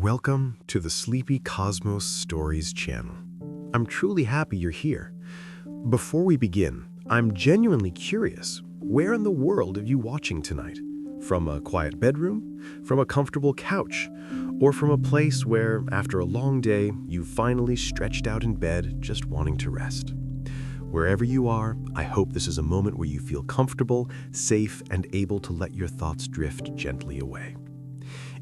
Welcome to the Sleepy Cosmos Stories channel. I'm truly happy you're here. Before we begin, I'm genuinely curious, where in the world are you watching tonight? From a quiet bedroom, from a comfortable couch, or from a place where, after a long day, you finally stretched out in bed just wanting to rest? Wherever you are, I hope this is a moment where you feel comfortable, safe, and able to let your thoughts drift gently away.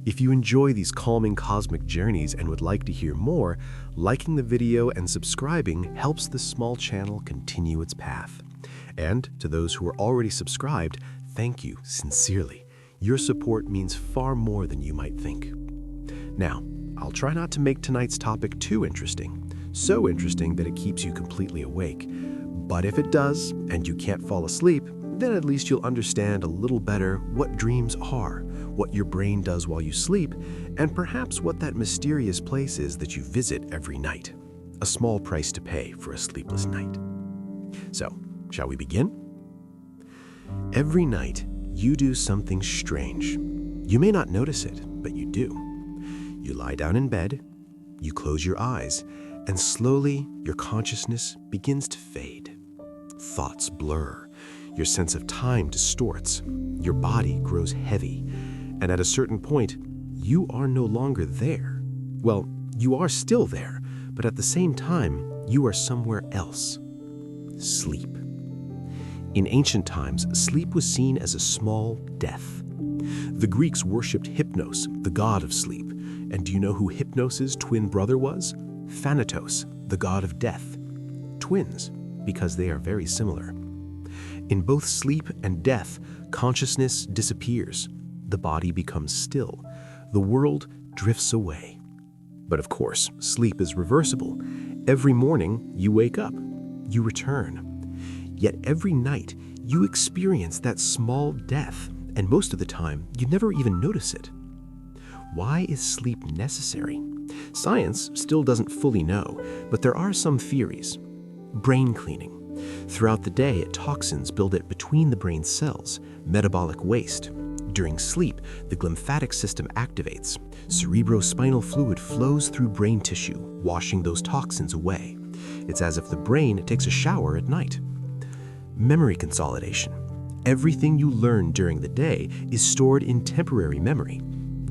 If you enjoy these calming cosmic journeys and would like to hear more, liking the video and subscribing helps this small channel continue its path. And to those who are already subscribed, thank you sincerely. Your support means far more than you might think. Now, I'll try not to make tonight's topic too interesting, so interesting that it keeps you completely awake. But if it does, and you can't fall asleep, then at least you'll understand a little better what dreams are, what your brain does while you sleep, and perhaps what that mysterious place is that you visit every night. A small price to pay for a sleepless night. So, shall we begin? Every night, you do something strange. You may not notice it, but you do. You lie down in bed, you close your eyes, and slowly your consciousness begins to fade. Thoughts blur. Your sense of time distorts, your body grows heavy, and at a certain point, you are no longer there. Well, you are still there, but at the same time, you are somewhere else. Sleep. In ancient times, sleep was seen as a small death. The Greeks worshipped Hypnos, the god of sleep. And do you know who Hypnos' twin brother was? Thanatos, the god of death. Twins, because they are very similar. In both sleep and death, consciousness disappears. The body becomes still. The world drifts away. But of course, sleep is reversible. Every morning, you wake up. You return. Yet every night, you experience that small death, and most of the time, you never even notice it. Why is sleep necessary? Science still doesn't fully know, but there are some theories. Brain cleaning. Throughout the day, toxins build up between the brain cells, metabolic waste. During sleep, the glymphatic system activates. Cerebrospinal fluid flows through brain tissue, washing those toxins away. It's as if the brain takes a shower at night. Memory consolidation. Everything you learn during the day is stored in temporary memory.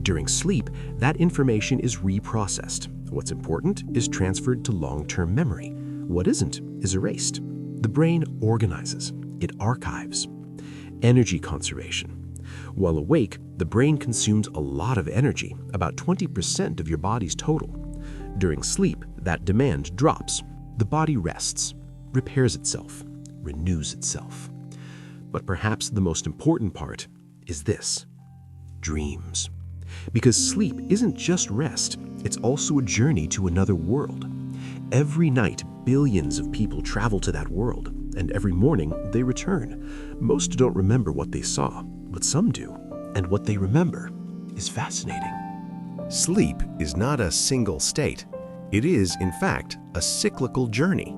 During sleep, that information is reprocessed. What's important is transferred to long-term memory. What isn't is erased. The brain organizes, it archives. Energy conservation. While awake, the brain consumes a lot of energy, about 20% of your body's total. During sleep, that demand drops. The body rests, repairs itself, renews itself. But perhaps the most important part is this: dreams. Because sleep isn't just rest, it's also a journey to another world. Every night, billions of people travel to that world, and every morning they return. Most don't remember what they saw, but some do, and what they remember is fascinating. Sleep is not a single state. It is, in fact, a cyclical journey.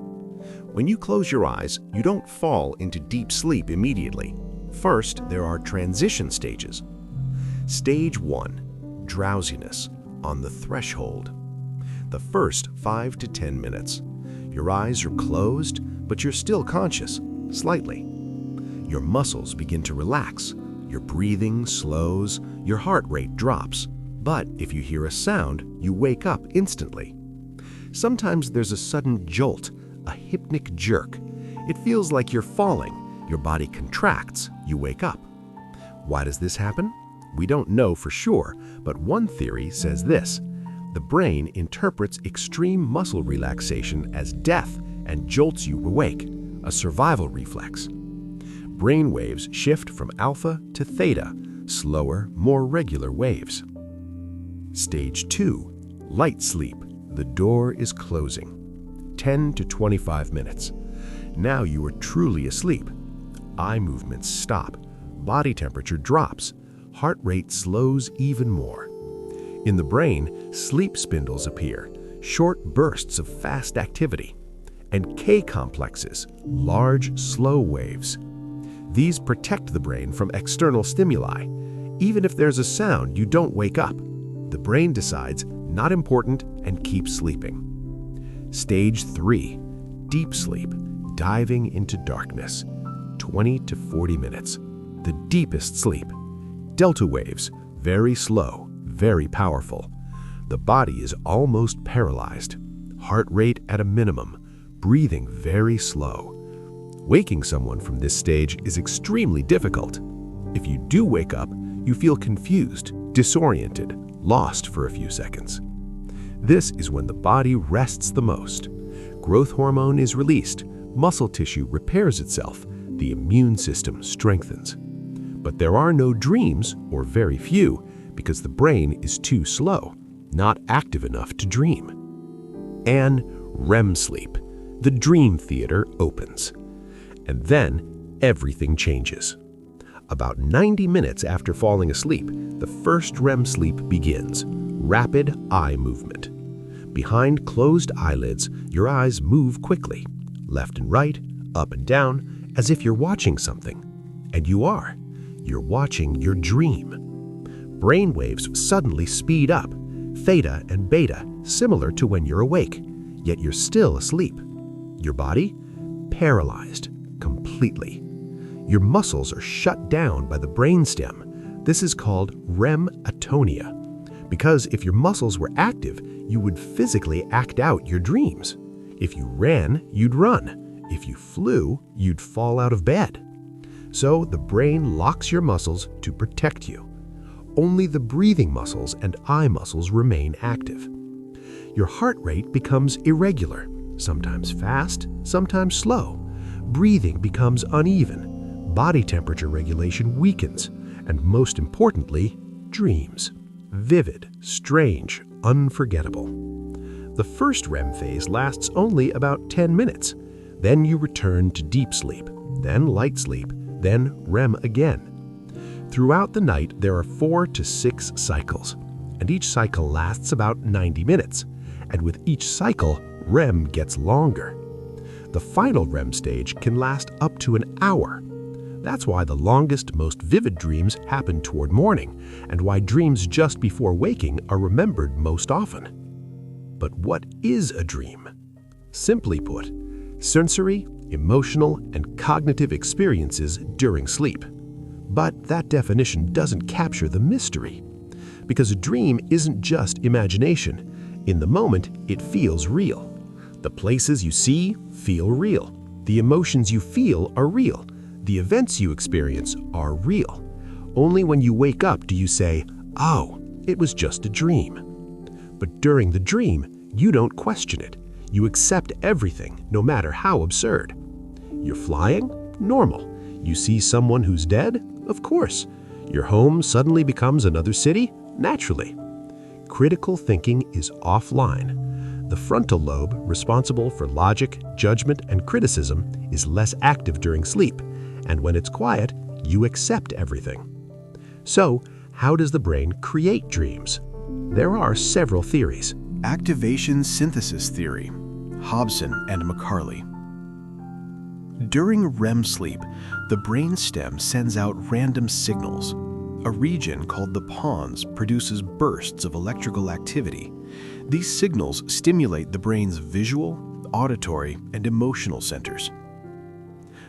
When you close your eyes, you don't fall into deep sleep immediately. First, there are transition stages. Stage 1, drowsiness, on the threshold. The first 5 to 10 minutes. Your eyes are closed, but you're still conscious, slightly. Your muscles begin to relax, your breathing slows, your heart rate drops. But if you hear a sound, you wake up instantly. Sometimes there's a sudden jolt, a hypnic jerk. It feels like you're falling, your body contracts, you wake up. Why does this happen? We don't know for sure, but one theory says this: the brain interprets extreme muscle relaxation as death and jolts you awake, a survival reflex. Brain waves shift from alpha to theta, slower, more regular waves. Stage 2, light sleep. The door is closing. 10 to 25 minutes. Now you are truly asleep. Eye movements stop, body temperature drops, heart rate slows even more. In the brain, sleep spindles appear, short bursts of fast activity, and K-complexes, large, slow waves. These protect the brain from external stimuli. Even if there's a sound, you don't wake up. the brain decides not important and keeps sleeping. Stage 3, deep sleep, diving into darkness, 20 to 40 minutes, the deepest sleep. Delta waves, very slow, very powerful. The body is almost paralyzed, heart rate at a minimum, breathing very slow. Waking someone from this stage is extremely difficult. If you do wake up, you feel confused, disoriented, lost for a few seconds. This is when the body rests the most. Growth hormone is released, muscle tissue repairs itself, the immune system strengthens. But there are no dreams, or very few, because the brain is too slow, not active enough to dream. And REM sleep, the dream theater opens. And then everything changes. About 90 minutes after falling asleep, the first REM sleep begins, rapid eye movement. Behind closed eyelids, your eyes move quickly, left and right, up and down, as if you're watching something. And you are. You're watching your dream. Brain waves suddenly speed up, theta and beta, similar to when you're awake, yet you're still asleep. Your body? Paralyzed, completely. Your muscles are shut down by the brainstem. This is called REM atonia. Because if your muscles were active, you would physically act out your dreams. If you ran, you'd run. If you flew, you'd fall out of bed. So the brain locks your muscles to protect you. Only the breathing muscles and eye muscles remain active. Your heart rate becomes irregular, sometimes fast, sometimes slow. Breathing becomes uneven. Body temperature regulation weakens. And most importantly, dreams. Vivid, strange, unforgettable. The first REM phase lasts only about 10 minutes. Then you return to deep sleep, then light sleep, then REM again. Throughout the night, there are 4 to 6 cycles, and each cycle lasts about 90 minutes. And with each cycle, REM gets longer. The final REM stage can last up to an hour. That's why the longest, most vivid dreams happen toward morning, and why dreams just before waking are remembered most often. But what is a dream? Simply put, sensory, emotional, and cognitive experiences during sleep. But that definition doesn't capture the mystery. Because a dream isn't just imagination. In the moment, it feels real. The places you see feel real. The emotions you feel are real. The events you experience are real. Only when you wake up do you say, "Oh, it was just a dream." But during the dream, you don't question it. You accept everything, no matter how absurd. You're flying? Normal. You see someone who's dead? Of course. Your home suddenly becomes another city? Naturally. Critical thinking is offline. The frontal lobe, responsible for logic, judgment, and criticism, is less active during sleep. And when it's quiet, you accept everything. So, how does the brain create dreams? There are several theories. Activation synthesis theory, Hobson and McCarley. During REM sleep, the brainstem sends out random signals. A region called the pons produces bursts of electrical activity. These signals stimulate the brain's visual, auditory, and emotional centers.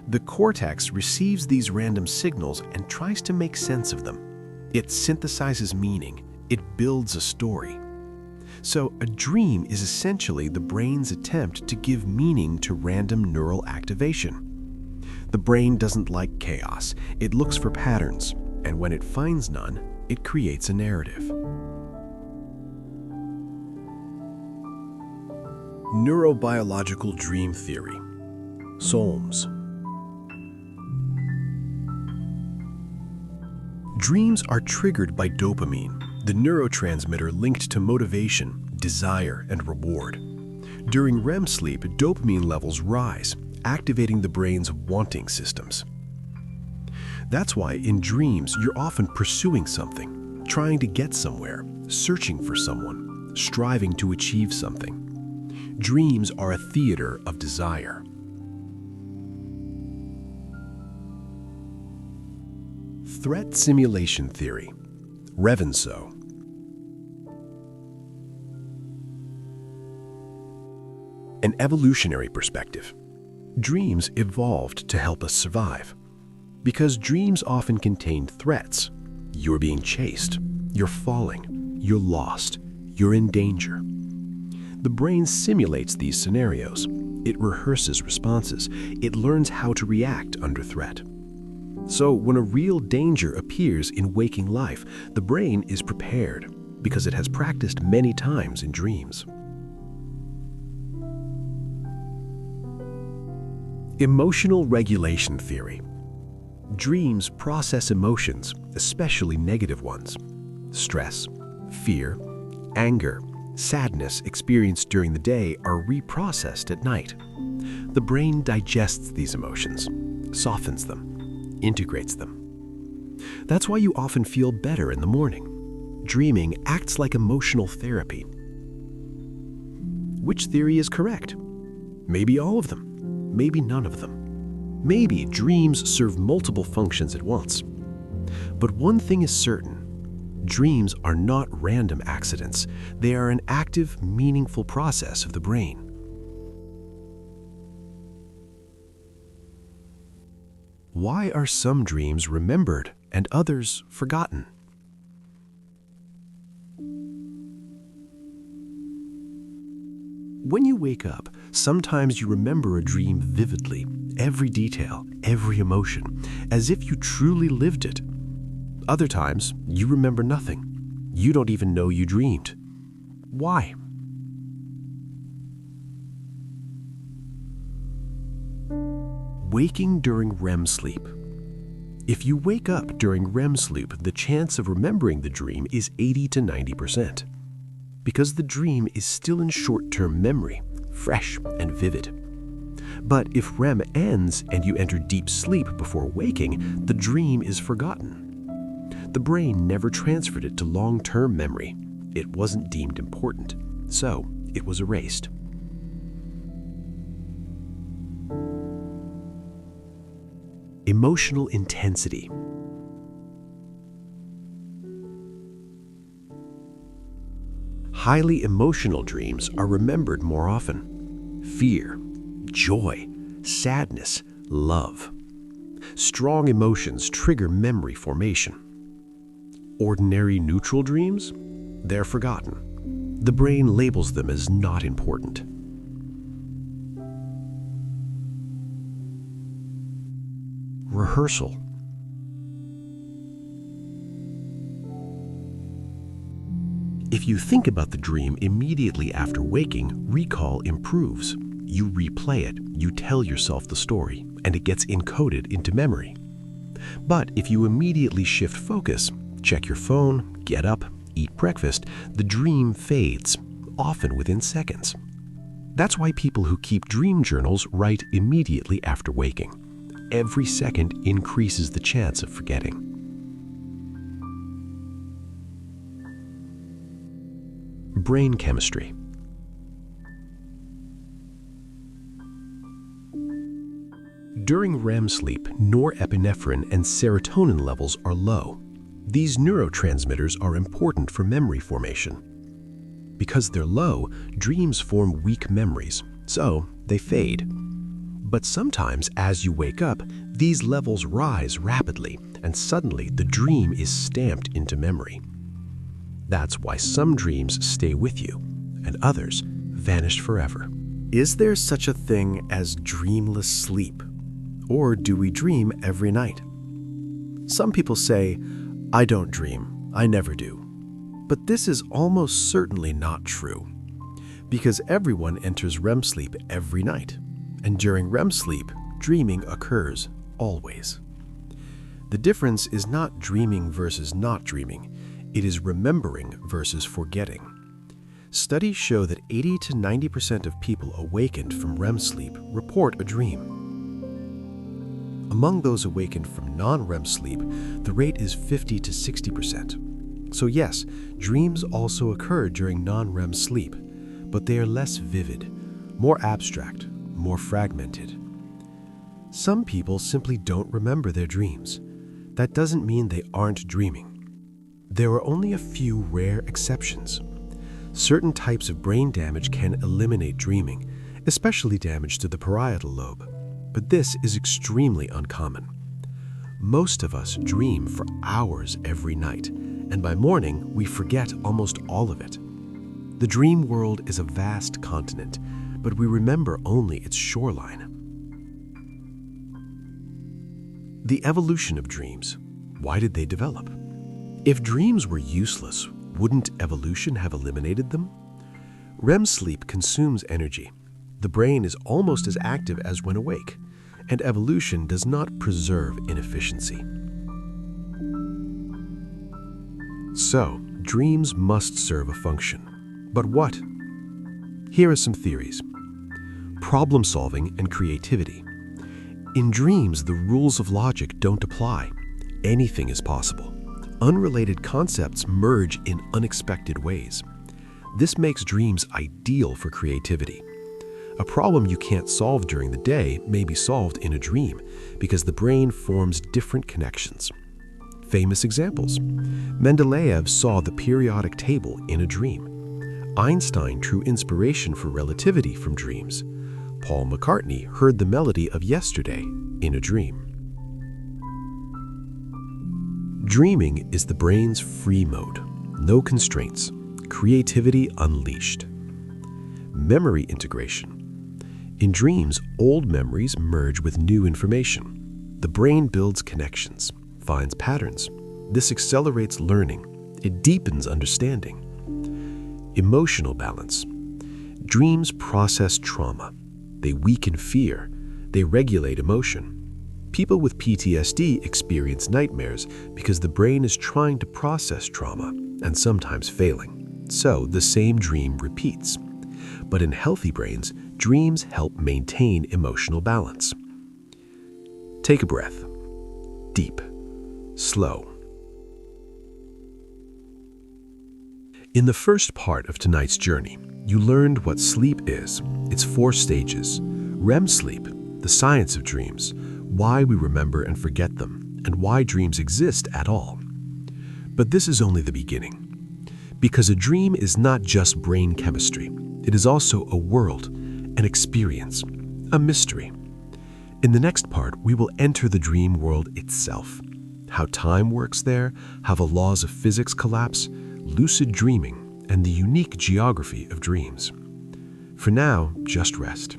The cortex receives these random signals and tries to make sense of them. It synthesizes meaning. It builds a story. So a dream is essentially the brain's attempt to give meaning to random neural activation. The brain doesn't like chaos. It looks for patterns, and when it finds none, it creates a narrative. Neurobiological dream theory, Solms. Dreams are triggered by dopamine, the neurotransmitter linked to motivation, desire, and reward. During REM sleep, dopamine levels rise, activating the brain's wanting systems. That's why in dreams, you're often pursuing something, trying to get somewhere, searching for someone, striving to achieve something. Dreams are a theater of desire. Threat simulation theory, Revenso. An evolutionary perspective. Dreams evolved to help us survive. Because dreams often contain threats. You're being chased, you're falling, you're lost, you're in danger. The brain simulates these scenarios. It rehearses responses. It learns how to react under threat. So when a real danger appears in waking life, the brain is prepared because it has practiced many times in dreams. Emotional regulation theory. Dreams process emotions, especially negative ones. Stress, fear, anger, sadness experienced during the day are reprocessed at night. The brain digests these emotions, softens them, integrates them. That's why you often feel better in the morning. Dreaming acts like emotional therapy. Which theory is correct? Maybe all of them. Maybe none of them. Maybe dreams serve multiple functions at once. But one thing is certain. Dreams are not random accidents. They are an active, meaningful process of the brain. Why are some dreams remembered and others forgotten? When you wake up, sometimes you remember a dream vividly, every detail, every emotion, as if you truly lived it. Other times, you remember nothing. You don't even know you dreamed. Why? Waking during REM sleep. If you wake up during REM sleep, the chance of remembering the dream is 80 to 90%. Because the dream is still in short-term memory, fresh and vivid. But if REM ends and you enter deep sleep before waking, the dream is forgotten. The brain never transferred it to long-term memory. It wasn't deemed important, so it was erased. Emotional intensity. Highly emotional dreams are remembered more often. Fear, joy, sadness, love. Strong emotions trigger memory formation. Ordinary neutral dreams? They're forgotten. The brain labels them as not important. Rehearsal. If you think about the dream immediately after waking, recall improves. You replay it, you tell yourself the story, and it gets encoded into memory. But if you immediately shift focus, check your phone, get up, eat breakfast, the dream fades, often within seconds. That's why people who keep dream journals write immediately after waking. Every second increases the chance of forgetting. Brain chemistry. During REM sleep, norepinephrine and serotonin levels are low. These neurotransmitters are important for memory formation. Because they're low, dreams form weak memories, so they fade. But sometimes, as you wake up, these levels rise rapidly, and suddenly the dream is stamped into memory. That's why some dreams stay with you, and others vanish forever. Is there such a thing as dreamless sleep? Or do we dream every night? Some people say, "I don't dream, I never do." But this is almost certainly not true, because everyone enters REM sleep every night, and during REM sleep, dreaming occurs always. The difference is not dreaming versus not dreaming, it is remembering versus forgetting. Studies show that 80 to 90% of people awakened from REM sleep report a dream. Among those awakened from non-REM sleep, the rate is 50 to 60%. So yes, dreams also occur during non-REM sleep, but they are less vivid, more abstract, more fragmented. Some people simply don't remember their dreams. That doesn't mean they aren't dreaming. There are only a few rare exceptions. Certain types of brain damage can eliminate dreaming, especially damage to the parietal lobe. But this is extremely uncommon. Most of us dream for hours every night, and by morning, we forget almost all of it. The dream world is a vast continent, but we remember only its shoreline. The evolution of dreams. Why did they develop? If dreams were useless, wouldn't evolution have eliminated them? REM sleep consumes energy. The brain is almost as active as when awake, and evolution does not preserve inefficiency. So, dreams must serve a function. But what? Here are some theories. Problem solving and creativity. In dreams, the rules of logic don't apply. Anything is possible. Unrelated concepts merge in unexpected ways. This makes dreams ideal for creativity. A problem you can't solve during the day may be solved in a dream because the brain forms different connections. Famous examples. Mendeleev saw the periodic table in a dream. Einstein drew inspiration for relativity from dreams. Paul McCartney heard the melody of Yesterday in a dream. Dreaming is the brain's free mode. No constraints. Creativity unleashed. Memory integration. In dreams, old memories merge with new information. The brain builds connections, finds patterns. This accelerates learning. It deepens understanding. Emotional balance. Dreams process trauma. They weaken fear. They regulate emotion. People with PTSD experience nightmares because the brain is trying to process trauma and sometimes failing. So the same dream repeats. But in healthy brains, dreams help maintain emotional balance. Take a breath. Deep. Slow. In the first part of tonight's journey, you learned what sleep is, its 4 stages, REM sleep, the science of dreams, why we remember and forget them, and why dreams exist at all. But this is only the beginning. Because a dream is not just brain chemistry, it is also a world, an experience, a mystery. In the next part, we will enter the dream world itself, how time works there, how the laws of physics collapse, lucid dreaming, and the unique geography of dreams. For now, just rest.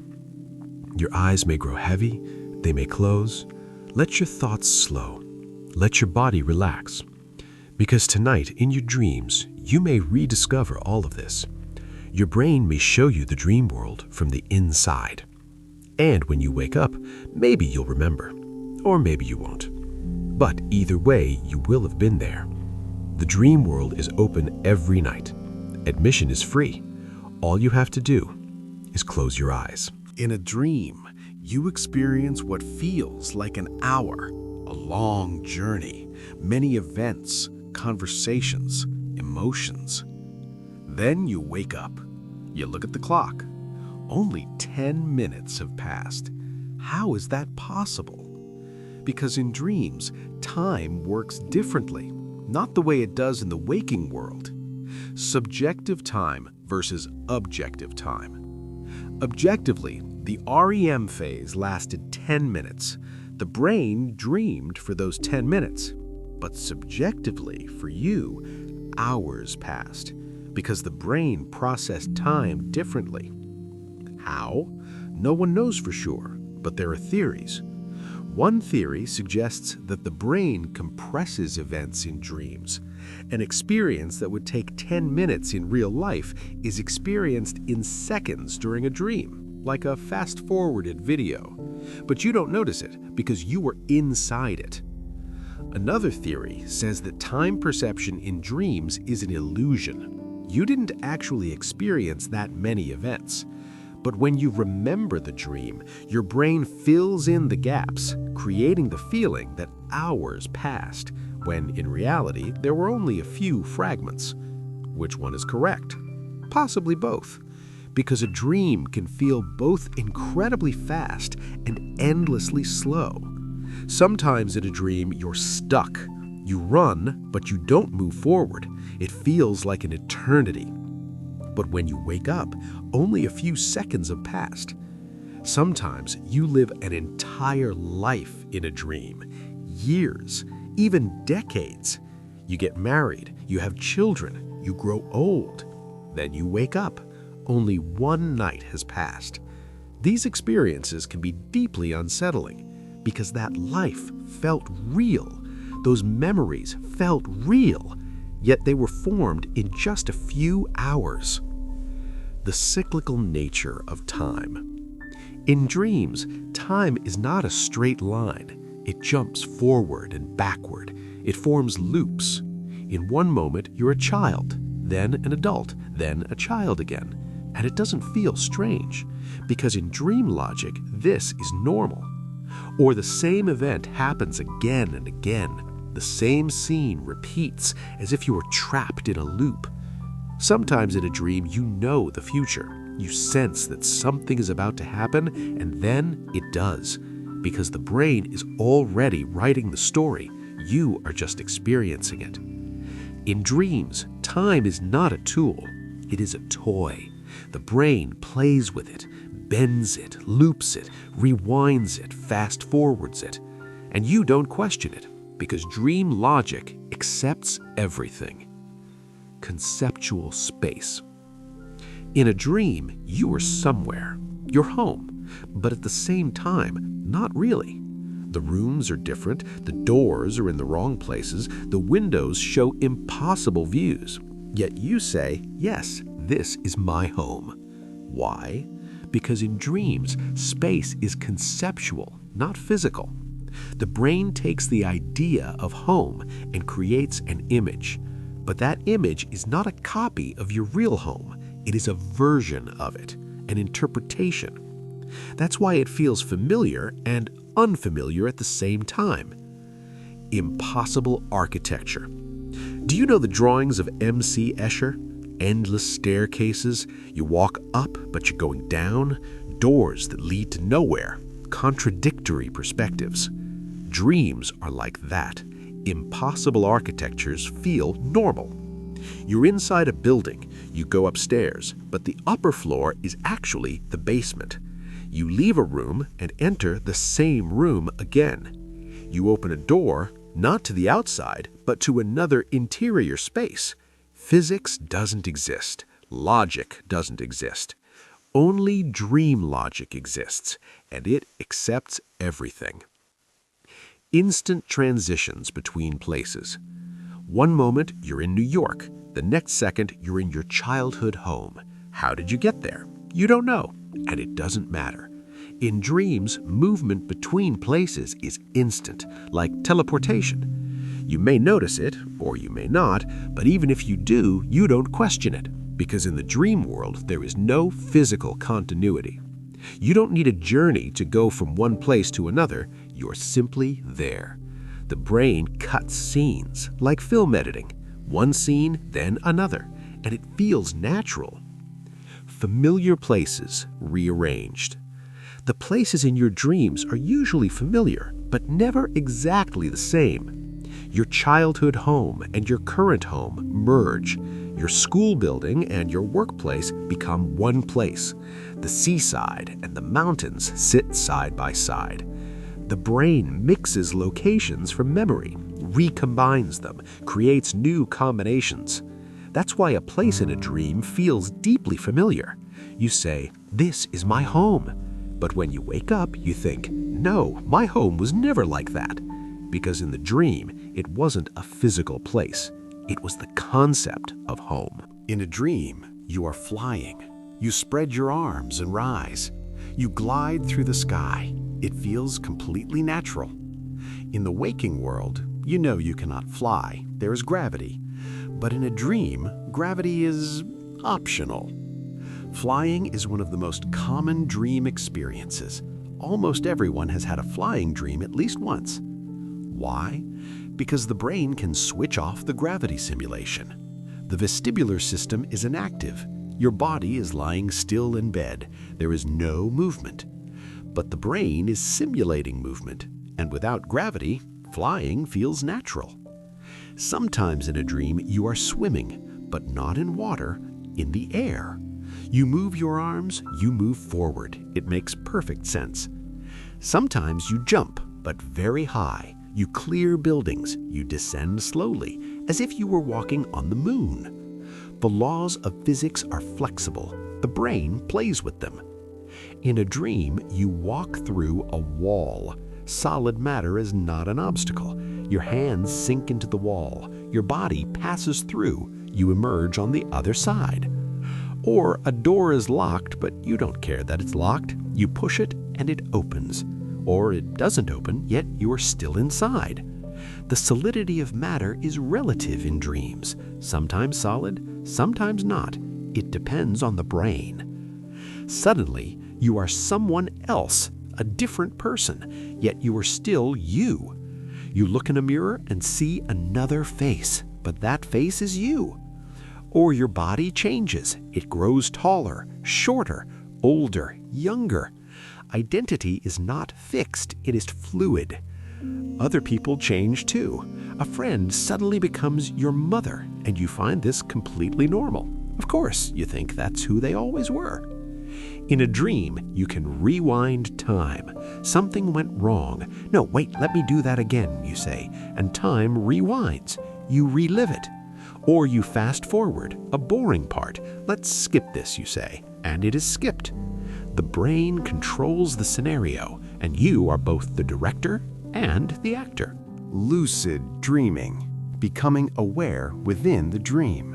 Your eyes may grow heavy, they may close. Let your thoughts slow. Let your body relax. Because tonight, in your dreams, you may rediscover all of this. Your brain may show you the dream world from the inside. And when you wake up, maybe you'll remember, or maybe you won't. But either way, you will have been there. The dream world is open every night. Admission is free. All you have to do is close your eyes. In a dream, you experience what feels like an hour, a long journey, many events, conversations, emotions. Then you wake up. You look at the clock. Only 10 minutes have passed. How is that possible? Because in dreams, time works differently, not the way it does in the waking world. Subjective time versus objective time. Objectively, the REM phase lasted 10 minutes. The brain dreamed for those 10 minutes. But subjectively, for you, hours passed because the brain processed time differently. How? No one knows for sure, but there are theories. One theory suggests that the brain compresses events in dreams. An experience that would take 10 minutes in real life is experienced in seconds during a dream, like a fast-forwarded video. But you don't notice it because you were inside it. Another theory says that time perception in dreams is an illusion. You didn't actually experience that many events. But when you remember the dream, your brain fills in the gaps, creating the feeling that hours passed, when in reality there were only a few fragments. Which one is correct? Possibly both. Because a dream can feel both incredibly fast and endlessly slow. Sometimes in a dream you're stuck. You run, but you don't move forward. It feels like an eternity. But when you wake up, only a few seconds have passed. Sometimes you live an entire life in a dream, years, even decades. You get married, you have children, you grow old. Then you wake up. Only one night has passed. These experiences can be deeply unsettling because that life felt real. Those memories felt real, yet they were formed in just a few hours. The cyclical nature of time. In dreams, time is not a straight line. It jumps forward and backward. It forms loops. In one moment, you're a child, then an adult, then a child again. And it doesn't feel strange, because in dream logic, this is normal. Or the same event happens again and again. The same scene repeats as if you were trapped in a loop. Sometimes in a dream, you know the future. You sense that something is about to happen, and then it does. Because the brain is already writing the story. You are just experiencing it. In dreams, time is not a tool. It is a toy. The brain plays with it, bends it, loops it, rewinds it, fast-forwards it. And you don't question it, because dream logic accepts everything. Conceptual space. In a dream, you are somewhere. You're home, but at the same time, not really. The rooms are different, the doors are in the wrong places, the windows show impossible views. Yet you say, yes, this is my home. Why? Because in dreams, space is conceptual, not physical. The brain takes the idea of home and creates an image. But that image is not a copy of your real home. It is a version of it, an interpretation. That's why it feels familiar and unfamiliar at the same time. Impossible architecture. Do you know the drawings of M.C. Escher? Endless staircases, you walk up but you're going down, doors that lead to nowhere, contradictory perspectives. Dreams are like that. Impossible architectures feel normal. You're inside a building, you go upstairs, but the upper floor is actually the basement. You leave a room and enter the same room again. You open a door, not to the outside, but to another interior space. Physics doesn't exist. Logic doesn't exist. Only dream logic exists, and it accepts everything. Instant transitions between places. One moment, you're in New York. The next second, you're in your childhood home. How did you get there? You don't know, and it doesn't matter. In dreams, movement between places is instant, like teleportation. You may notice it, or you may not, but even if you do, you don't question it, because in the dream world, there is no physical continuity. You don't need a journey to go from one place to another, you're simply there. The brain cuts scenes, like film editing. One scene, then another, and it feels natural. Familiar places rearranged. The places in your dreams are usually familiar, but never exactly the same. Your childhood home and your current home merge. Your school building and your workplace become one place. The seaside and the mountains sit side by side. The brain mixes locations from memory, recombines them, creates new combinations. That's why a place in a dream feels deeply familiar. You say, "This is my home." But when you wake up, you think, "No, my home was never like that." Because in the dream, it wasn't a physical place. It was the concept of home. In a dream, you are flying. You spread your arms and rise. You glide through the sky. It feels completely natural. In the waking world, you know you cannot fly. There is gravity. But in a dream, gravity is optional. Flying is one of the most common dream experiences. Almost everyone has had a flying dream at least once. Why? Because the brain can switch off the gravity simulation. The vestibular system is inactive. Your body is lying still in bed. There is no movement. But the brain is simulating movement, and without gravity, flying feels natural. Sometimes in a dream you are swimming, but not in water, in the air. You move your arms, you move forward. It makes perfect sense. Sometimes you jump, but very high. You clear buildings, you descend slowly, as if you were walking on the moon. The laws of physics are flexible. The brain plays with them. In a dream, you walk through a wall. Solid matter is not an obstacle. Your hands sink into the wall. Your body passes through. You emerge on the other side. Or a door is locked, but you don't care that it's locked. You push it and it opens. Or it doesn't open, yet you are still inside. The solidity of matter is relative in dreams. Sometimes solid, sometimes not. It depends on the brain. Suddenly, you are someone else, a different person, yet you are still you. You look in a mirror and see another face, but that face is you. Or your body changes. It grows taller, shorter, older, younger. Identity is not fixed, it is fluid. Other people change too. A friend suddenly becomes your mother, and you find this completely normal. Of course, you think that's who they always were. In a dream, you can rewind time. Something went wrong. No, wait, let me do that again, you say, and time rewinds. You relive it. Or you fast forward, a boring part. Let's skip this, you say, and it is skipped. The brain controls the scenario, and you are both the director and the actor. Lucid dreaming, becoming aware within the dream.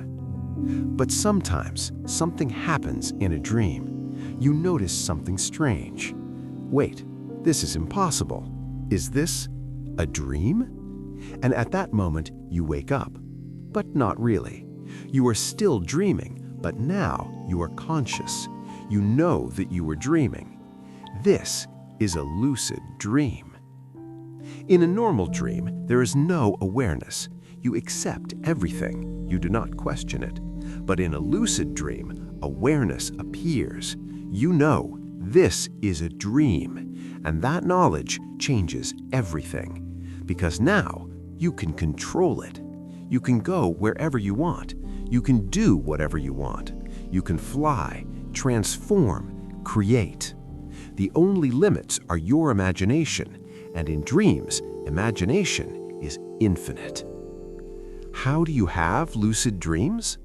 But sometimes something happens in a dream. You notice something strange. Wait, this is impossible. Is this a dream? And at that moment, you wake up. But not really. You are still dreaming, but now you are conscious. You know that you were dreaming. This is a lucid dream. In a normal dream, there is no awareness. You accept everything. You do not question it. But in a lucid dream, awareness appears. You know this is a dream, and that knowledge changes everything. Because now you can control it. You can go wherever you want. You can do whatever you want. You can fly, transform, create. The only limits are your imagination, and in dreams, imagination is infinite. How do you have lucid dreams?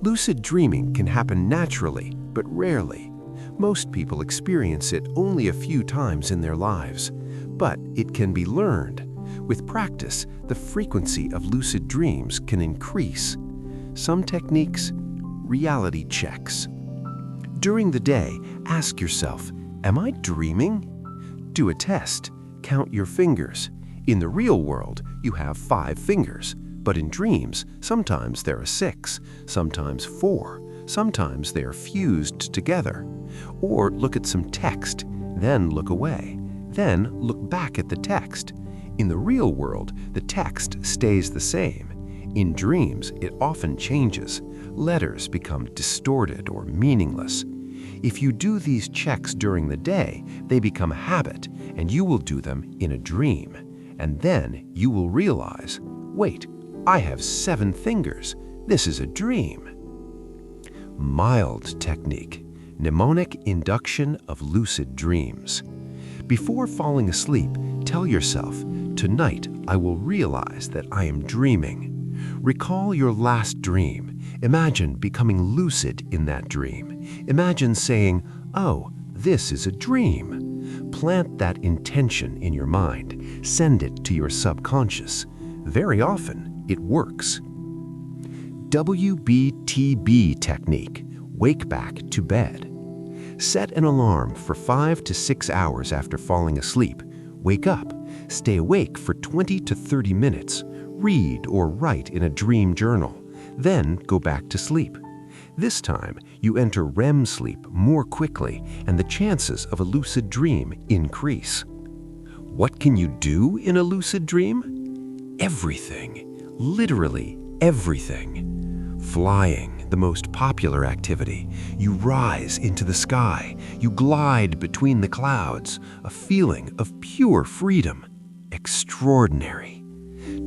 Lucid dreaming can happen naturally, but rarely. Most people experience it only a few times in their lives, but it can be learned. With practice, the frequency of lucid dreams can increase. Some techniques, reality checks. During the day, ask yourself, am I dreaming? Do a test. Count your fingers. In the real world, you have 5 fingers, but in dreams, sometimes there are 6, sometimes 4, sometimes they are fused together. Or look at some text, then look away, then look back at the text. In the real world, the text stays the same. In dreams, it often changes. Letters become distorted or meaningless. If you do these checks during the day, they become habit, and you will do them in a dream. And then you will realize, wait, I have 7 fingers. This is a dream. Mild technique, mnemonic induction of lucid dreams. Before falling asleep, tell yourself, tonight I will realize that I am dreaming. Recall your last dream. Imagine becoming lucid in that dream. Imagine saying, oh, this is a dream. Plant that intention in your mind. Send it to your subconscious. Very often, it works. WBTB technique, wake back to bed. Set an alarm for 5 to 6 hours after falling asleep. Wake up. Stay awake for 20 to 30 minutes. Read or write in a dream journal. Then go back to sleep. This time, you enter REM sleep more quickly, and the chances of a lucid dream increase. What can you do in a lucid dream? Everything. Literally everything. Flying, the most popular activity. You rise into the sky. You glide between the clouds, a feeling of pure freedom. Extraordinary.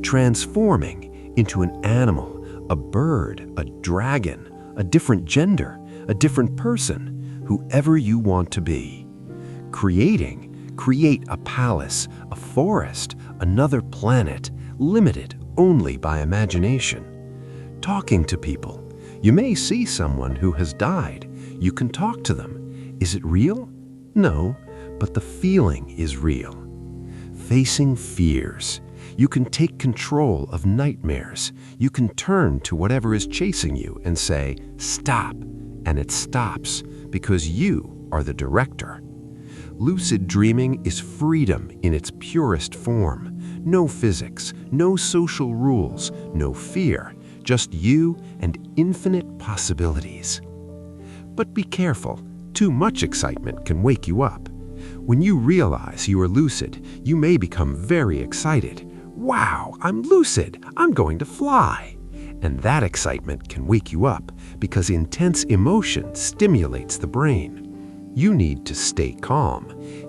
Transforming into an animal, a bird, a dragon, a different gender, a different person, whoever you want to be. Create a palace, a forest, another planet, limited only by imagination. Talking to people. You may see someone who has died. You can talk to them. Is it real? No, but the feeling is real. Facing fears. You can take control of nightmares. You can turn to whatever is chasing you and say, "Stop," and it stops because you are the director. Lucid dreaming is freedom in its purest form. No physics, no social rules, no fear, just you and infinite possibilities. But be careful. Too much excitement can wake you up. When you realize you are lucid, you may become very excited. Wow, I'm lucid. I'm going to fly. And that excitement can wake you up because intense emotion stimulates the brain. You need to stay calm.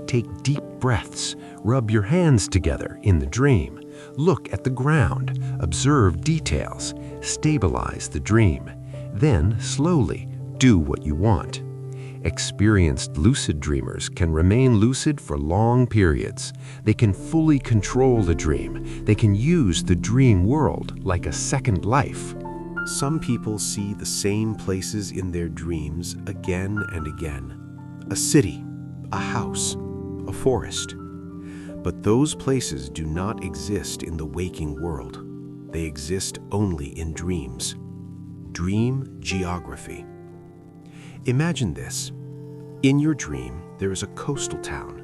Take deep breaths. Rub your hands together in the dream. Look at the ground. Observe details. Stabilize the dream. Then, slowly, do what you want. Experienced lucid dreamers can remain lucid for long periods. They can fully control the dream. They can use the dream world like a second life. Some people see the same places in their dreams again and again. A city, a house, a forest. But those places do not exist in the waking world. They exist only in dreams. Dream geography. Imagine this. In your dream, there is a coastal town,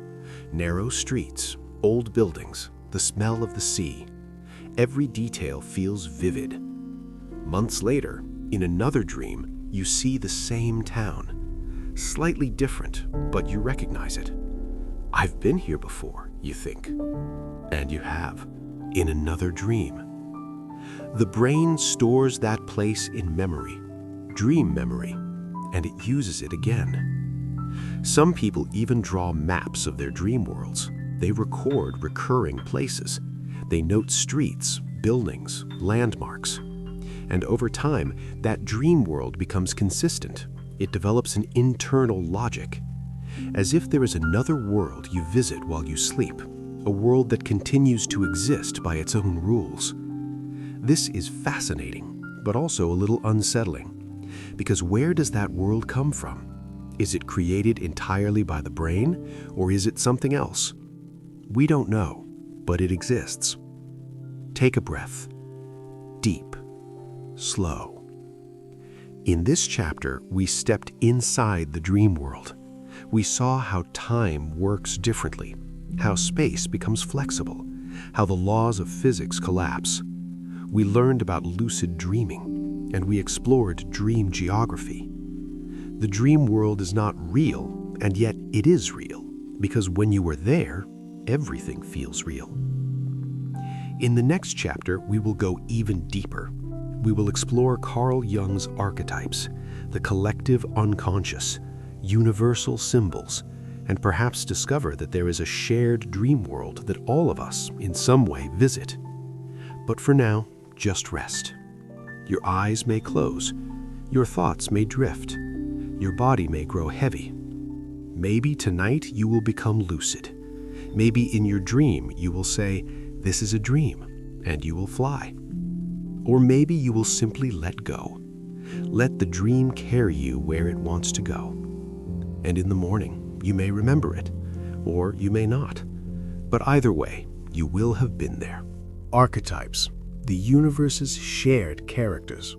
narrow streets, old buildings, the smell of the sea. Every detail feels vivid. Months later, in another dream, you see the same town. Slightly different, but you recognize it. I've been here before, you think. And you have, in another dream. The brain stores that place in memory, dream memory, and it uses it again. Some people even draw maps of their dream worlds. They record recurring places. They note streets, buildings, landmarks. And over time, that dream world becomes consistent. It develops an internal logic, as if there is another world you visit while you sleep, a world that continues to exist by its own rules. This is fascinating, but also a little unsettling, because where does that world come from? Is it created entirely by the brain, or is it something else? We don't know, but it exists. Take a breath. Deep. Slow. In this chapter, we stepped inside the dream world. We saw how time works differently, how space becomes flexible, how the laws of physics collapse. We learned about lucid dreaming, and we explored dream geography. The dream world is not real, and yet it is real, because when you are there, everything feels real. In the next chapter, we will go even deeper. We will explore Carl Jung's archetypes, the collective unconscious, universal symbols, and perhaps discover that there is a shared dream world that all of us, in some way, visit. But for now, just rest. Your eyes may close, your thoughts may drift, your body may grow heavy. Maybe tonight you will become lucid. Maybe in your dream you will say, "This is a dream," and you will fly. Or maybe you will simply let go. Let the dream carry you where it wants to go. And in the morning, you may remember it, or you may not. But either way, you will have been there. Archetypes, the universe's shared characters.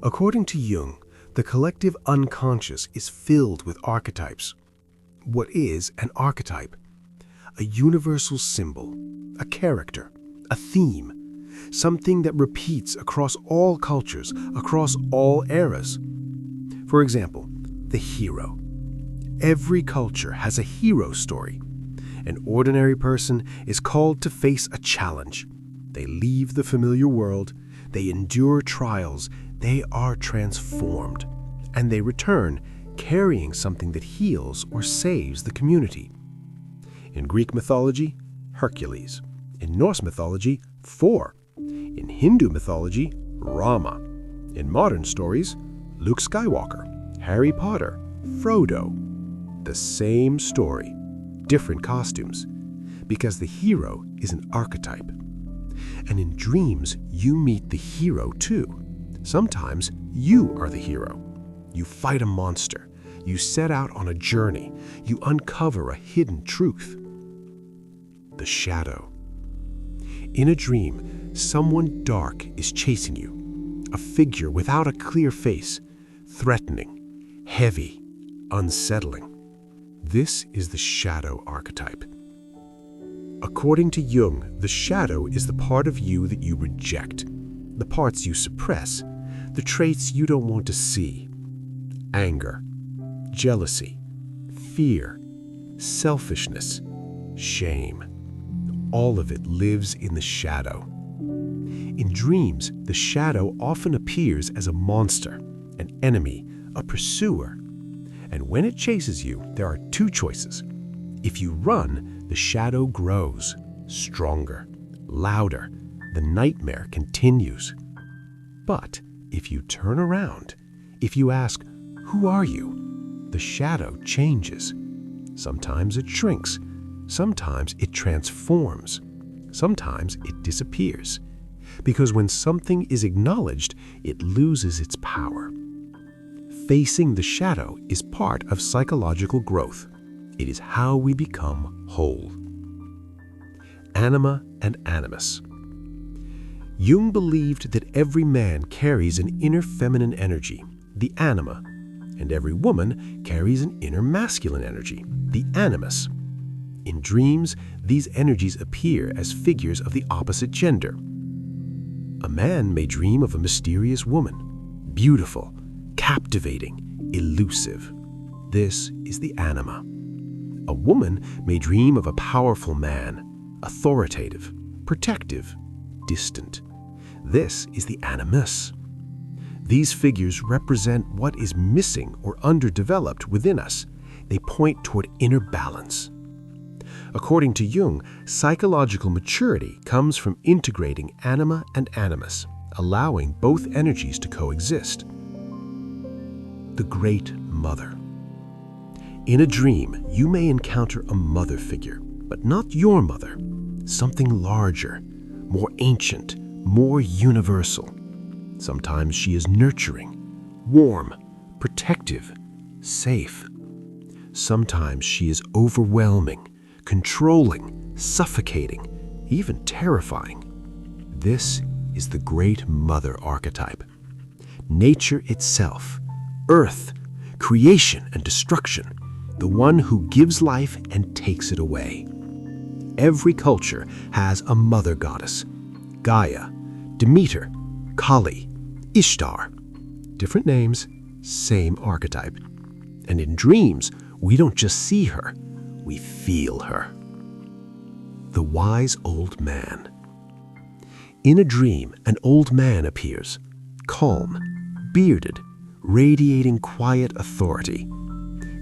According to Jung, the collective unconscious is filled with archetypes. What is an archetype? A universal symbol, a character, a theme, something that repeats across all cultures, across all eras. For example, the hero. Every culture has a hero story. An ordinary person is called to face a challenge. They leave the familiar world, they endure trials, they are transformed, and they return carrying something that heals or saves the community. In Greek mythology, Hercules. In Norse mythology, Thor. In Hindu mythology, Rama. In modern stories, Luke Skywalker, Harry Potter, Frodo. The same story, different costumes, because the hero is an archetype. And in dreams, you meet the hero too. Sometimes you are the hero. You fight a monster. You set out on a journey. You uncover a hidden truth. The shadow. In a dream, someone dark is chasing you. A figure without a clear face, threatening, heavy, unsettling. This is the shadow archetype. According to Jung, the shadow is the part of you that you reject, the parts you suppress, the traits you don't want to see. Anger, jealousy, fear, selfishness, shame. All of it lives in the shadow. In dreams, the shadow often appears as a monster, an enemy, a pursuer. And when it chases you, there are two choices. If you run, the shadow grows, stronger, louder. The nightmare continues. But if you turn around, if you ask, "Who are you?" the shadow changes. Sometimes it shrinks. Sometimes it transforms. Sometimes it disappears. Because when something is acknowledged, it loses its power. Facing the shadow is part of psychological growth. It is how we become whole. Anima and animus. Jung believed that every man carries an inner feminine energy, the anima, and every woman carries an inner masculine energy, the animus. In dreams, these energies appear as figures of the opposite gender. A man may dream of a mysterious woman, beautiful, captivating, elusive. This is the anima. A woman may dream of a powerful man, authoritative, protective, distant. This is the animus. These figures represent what is missing or underdeveloped within us. They point toward inner balance. According to Jung, psychological maturity comes from integrating anima and animus, allowing both energies to coexist. The Great Mother. In a dream, you may encounter a mother figure, but not your mother, something larger, more ancient, more universal. Sometimes she is nurturing, warm, protective, safe. Sometimes she is overwhelming, controlling, suffocating, even terrifying. This is the Great Mother archetype. Nature itself, earth, creation and destruction, the one who gives life and takes it away. Every culture has a mother goddess, Gaia, Demeter, Kali, Ishtar. Different names, same archetype. And in dreams, we don't just see her, we feel her. The wise old man. In a dream, an old man appears, calm, bearded, radiating quiet authority.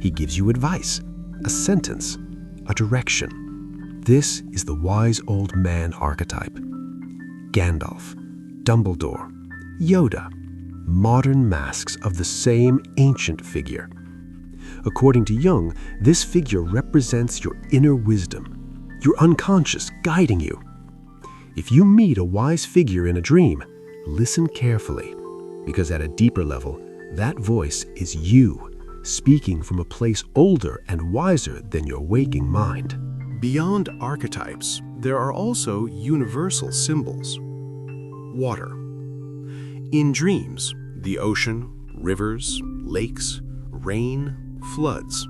He gives you advice, a sentence, a direction. This is the wise old man archetype. Gandalf, Dumbledore, Yoda, modern masks of the same ancient figure. According to Jung, this figure represents your inner wisdom, your unconscious guiding you. If you meet a wise figure in a dream, listen carefully, because at a deeper level, that voice is you, speaking from a place older and wiser than your waking mind. Beyond archetypes, there are also universal symbols. Water. In dreams, the ocean, rivers, lakes, rain, floods.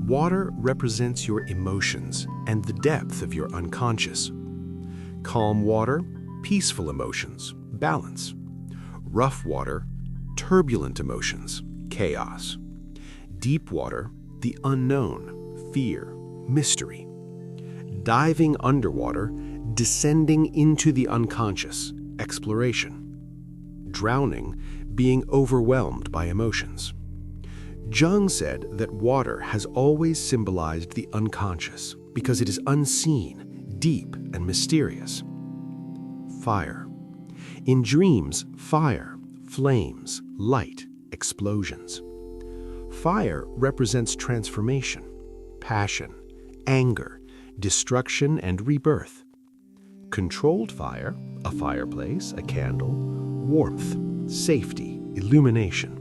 Water represents your emotions and the depth of your unconscious. Calm water, peaceful emotions, balance. Rough water, turbulent emotions, chaos. Deep water, the unknown, fear, mystery. Diving underwater, descending into the unconscious, exploration. Drowning, being overwhelmed by emotions. Jung said that water has always symbolized the unconscious because it is unseen, deep, and mysterious. Fire. In dreams, fire, flames, light, explosions. Fire represents transformation, passion, anger, destruction, and rebirth. Controlled fire, a fireplace, a candle, warmth, safety, illumination.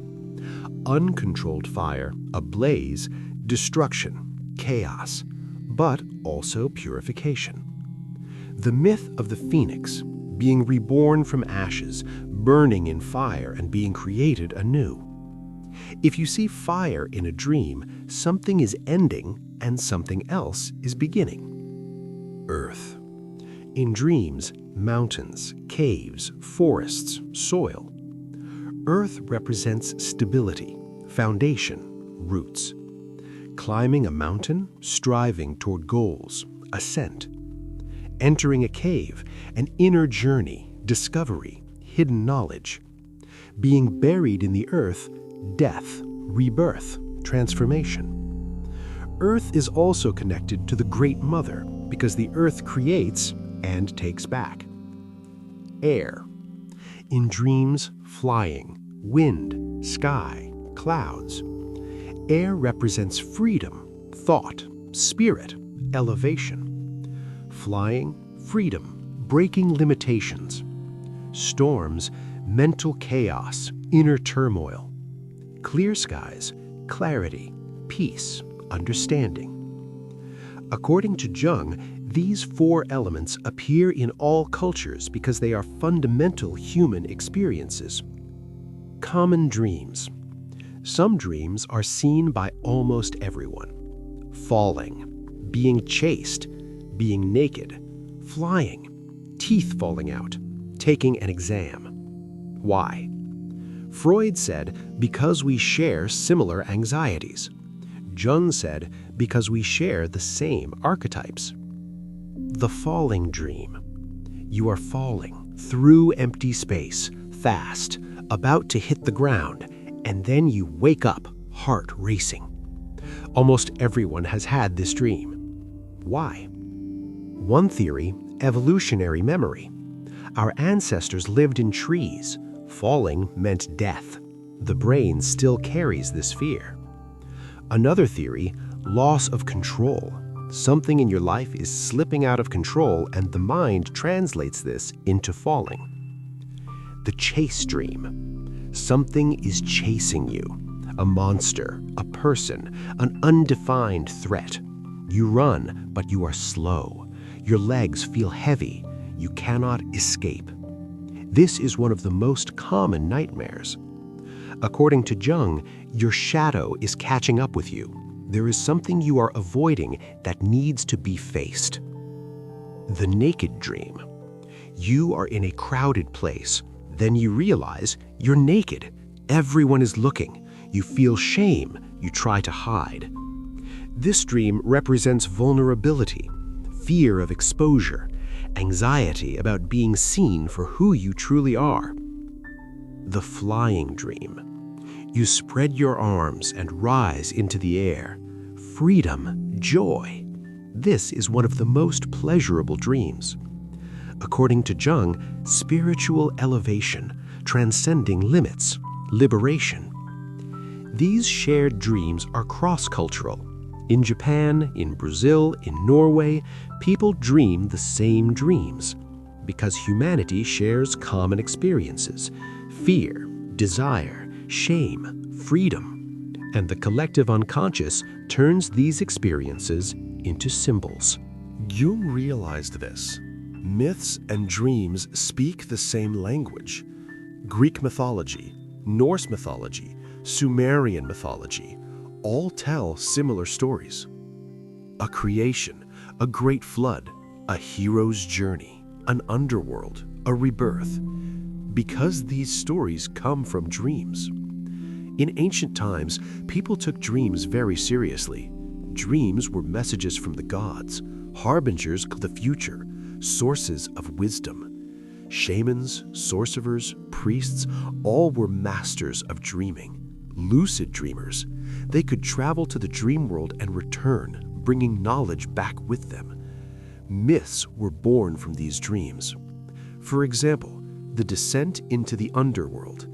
Uncontrolled fire, a blaze, destruction, chaos, but also purification. The myth of the phoenix, being reborn from ashes, burning in fire and being created anew. If you see fire in a dream, something is ending and something else is beginning. Earth. In dreams, mountains, caves, forests, soil. Earth represents stability, foundation, roots. Climbing a mountain, striving toward goals, ascent. Entering a cave, an inner journey, discovery, hidden knowledge. Being buried in the earth, death, rebirth, transformation. Earth is also connected to the Great Mother because the earth creates and takes back. Air. In dreams, flying, wind, sky, clouds. Air represents freedom, thought, spirit, elevation. Flying, freedom, breaking limitations. Storms, mental chaos, inner turmoil. Clear skies, clarity, peace, understanding. According to Jung, these four elements appear in all cultures because they are fundamental human experiences. Common dreams. Some dreams are seen by almost everyone. Falling, being chased, being naked, flying, teeth falling out, taking an exam. Why? Freud said, because we share similar anxieties. Jung said, because we share the same archetypes. The falling dream. You are falling through empty space, fast, about to hit the ground, and then you wake up, heart racing. Almost everyone has had this dream. Why? One theory, evolutionary memory. Our ancestors lived in trees. Falling meant death. The brain still carries this fear. Another theory, loss of control. Something in your life is slipping out of control and the mind translates this into falling. The chase dream. Something is chasing you. A monster, a person, an undefined threat. You run, but you are slow. Your legs feel heavy. You cannot escape. This is one of the most common nightmares. According to Jung, your shadow is catching up with you. There is something you are avoiding that needs to be faced. The naked dream. You are in a crowded place. Then you realize you're naked. Everyone is looking. You feel shame. You try to hide. This dream represents vulnerability, fear of exposure, anxiety about being seen for who you truly are. The flying dream. You spread your arms and rise into the air. Freedom, joy. This is one of the most pleasurable dreams. According to Jung, spiritual elevation, transcending limits, liberation. These shared dreams are cross-cultural. In Japan, in Brazil, in Norway, people dream the same dreams because humanity shares common experiences: fear, desire, shame, freedom. And the collective unconscious turns these experiences into symbols. Jung realized this. Myths and dreams speak the same language. Greek mythology, Norse mythology, Sumerian mythology all tell similar stories. A creation, a great flood, a hero's journey, an underworld, a rebirth. Because these stories come from dreams. In ancient times, people took dreams very seriously. Dreams were messages from the gods, harbingers of the future, sources of wisdom. Shamans, sorcerers, priests, all were masters of dreaming. Lucid dreamers. They could travel to the dream world and return, bringing knowledge back with them. Myths were born from these dreams. For example, the descent into the underworld.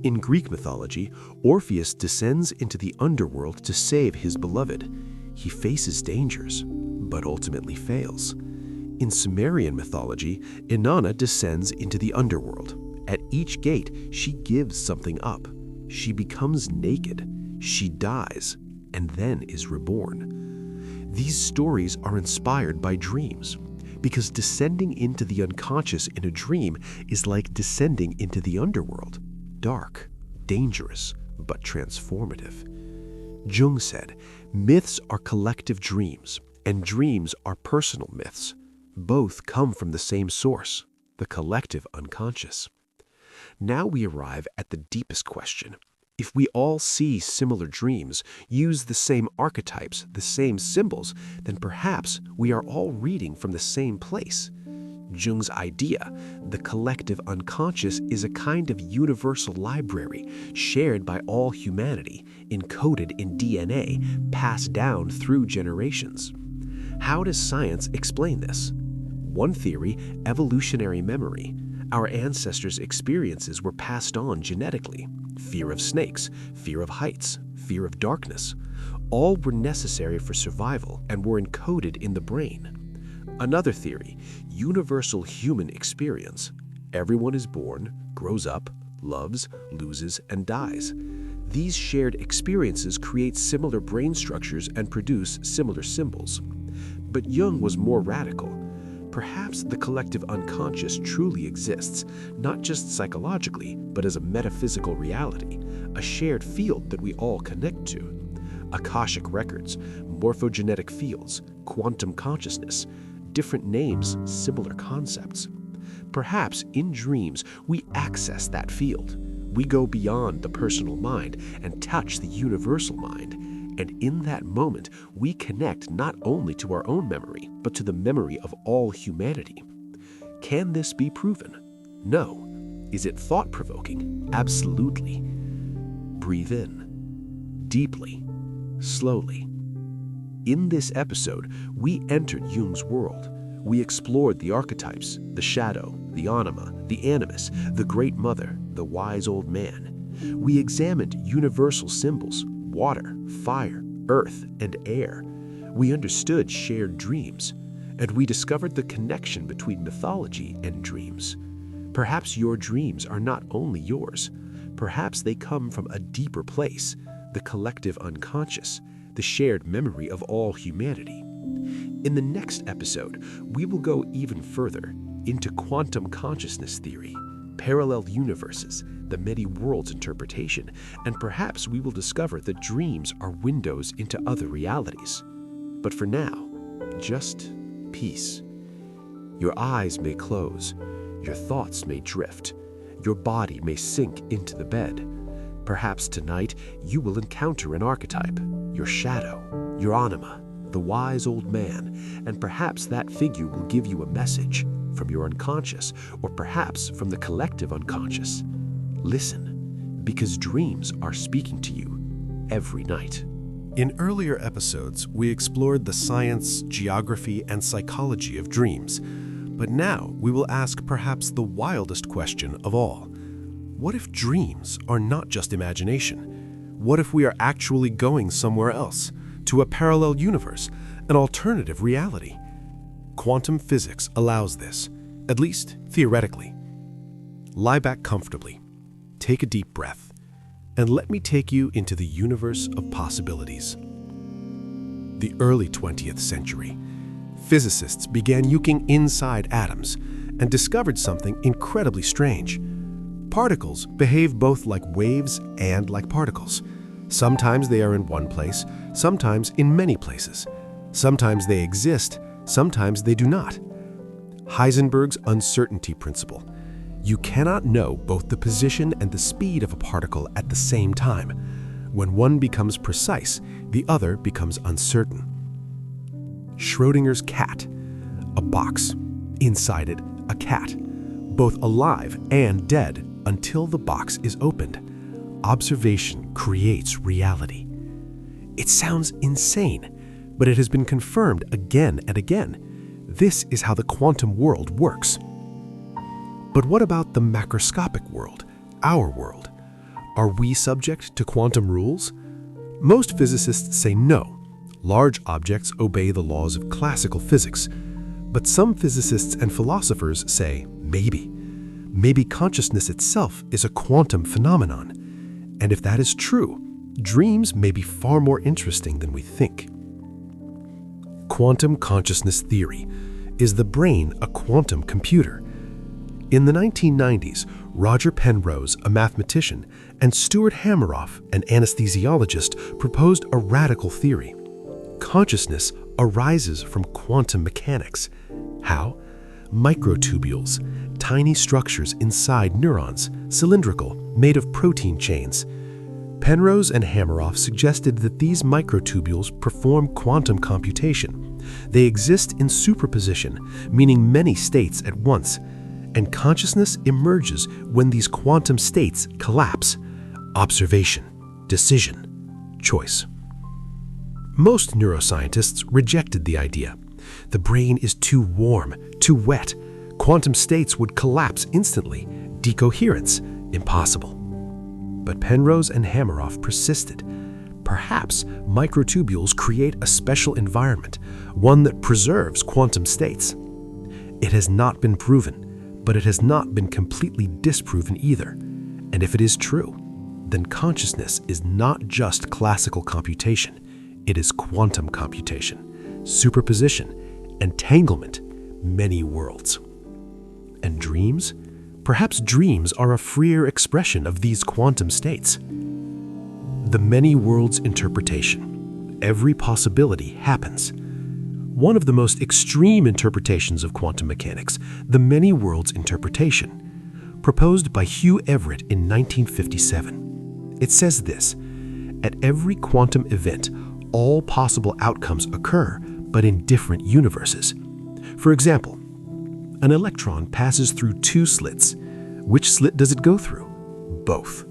In Greek mythology, Orpheus descends into the underworld to save his beloved. He faces dangers, but ultimately fails. In Sumerian mythology, Inanna descends into the underworld. At each gate, she gives something up. She becomes naked, she dies, and then is reborn. These stories are inspired by dreams, because descending into the unconscious in a dream is like descending into the underworld. Dark, dangerous, but transformative. Jung said, myths are collective dreams, and dreams are personal myths. Both come from the same source, the collective unconscious. Now we arrive at the deepest question. If we all see similar dreams, use the same archetypes, the same symbols, then perhaps we are all reading from the same place. Jung's idea, the collective unconscious, is a kind of universal library shared by all humanity, encoded in DNA, passed down through generations. How does science explain this? One theory, evolutionary memory. Our ancestors' experiences were passed on genetically. Fear of snakes, fear of heights, fear of darkness. All were necessary for survival and were encoded in the brain. Another theory, universal human experience. Everyone is born, grows up, loves, loses, and dies. These shared experiences create similar brain structures and produce similar symbols. But Jung was more radical. Perhaps the collective unconscious truly exists, not just psychologically, but as a metaphysical reality, a shared field that we all connect to. Akashic records, morphogenetic fields, quantum consciousness, different names, similar concepts. Perhaps in dreams we access that field. We go beyond the personal mind and touch the universal mind. And in that moment, we connect not only to our own memory, but to the memory of all humanity. Can this be proven? No. Is it thought-provoking? Absolutely. Breathe in, deeply, slowly. In this episode, we entered Jung's world. We explored the archetypes, the shadow, the anima, the animus, the great mother, the wise old man. We examined universal symbols, water, fire, earth, and air. We understood shared dreams, and we discovered the connection between mythology and dreams. Perhaps your dreams are not only yours. Perhaps they come from a deeper place, the collective unconscious, the shared memory of all humanity. In the next episode, we will go even further into quantum consciousness theory, parallel universes, the many worlds interpretation, and perhaps we will discover that dreams are windows into other realities. But for now, just peace. Your eyes may close, your thoughts may drift, your body may sink into the bed. Perhaps tonight you will encounter an archetype, your shadow, your anima, the wise old man, and perhaps that figure will give you a message from your unconscious, or perhaps from the collective unconscious. Listen, because dreams are speaking to you every night. In earlier episodes, we explored the science, geography, and psychology of dreams. But now we will ask perhaps the wildest question of all. What if dreams are not just imagination? What if we are actually going somewhere else, to a parallel universe, an alternative reality? Quantum physics allows this, at least theoretically. Lie back comfortably, take a deep breath, and let me take you into the universe of possibilities. The early 20th century, physicists began looking inside atoms and discovered something incredibly strange. Particles behave both like waves and like particles. Sometimes they are in one place, sometimes in many places. Sometimes they exist, sometimes they do not. Heisenberg's uncertainty principle. You cannot know both the position and the speed of a particle at the same time. When one becomes precise, the other becomes uncertain. Schrödinger's cat. A box. Inside it, a cat. Both alive and dead until the box is opened. Observation creates reality. It sounds insane, but it has been confirmed again and again. This is how the quantum world works. But what about the macroscopic world, our world? Are we subject to quantum rules? Most physicists say no. Large objects obey the laws of classical physics. But some physicists and philosophers say maybe. Maybe consciousness itself is a quantum phenomenon. And if that is true, dreams may be far more interesting than we think. Quantum consciousness theory. Is the brain a quantum computer? In the 1990s, Roger Penrose, a mathematician, and Stuart Hameroff, an anesthesiologist, proposed a radical theory. Consciousness arises from quantum mechanics. How? Microtubules, tiny structures inside neurons, cylindrical, made of protein chains. Penrose and Hameroff suggested that these microtubules perform quantum computation. They exist in superposition, meaning many states at once, and consciousness emerges when these quantum states collapse. Observation, decision, choice. Most neuroscientists rejected the idea. The brain is too warm, too wet. Quantum states would collapse instantly. Decoherence, impossible. But Penrose and Hameroff persisted. Perhaps microtubules create a special environment, one that preserves quantum states. It has not been proven, but it has not been completely disproven either. And if it is true, then consciousness is not just classical computation. It is quantum computation, superposition, entanglement, many worlds. And dreams? Perhaps dreams are a freer expression of these quantum states. The many worlds interpretation. Every possibility happens. One of the most extreme interpretations of quantum mechanics, the many worlds interpretation, proposed by Hugh Everett in 1957. It says this: at every quantum event, all possible outcomes occur, but in different universes. For example, an electron passes through two slits. Which slit does it go through? Both.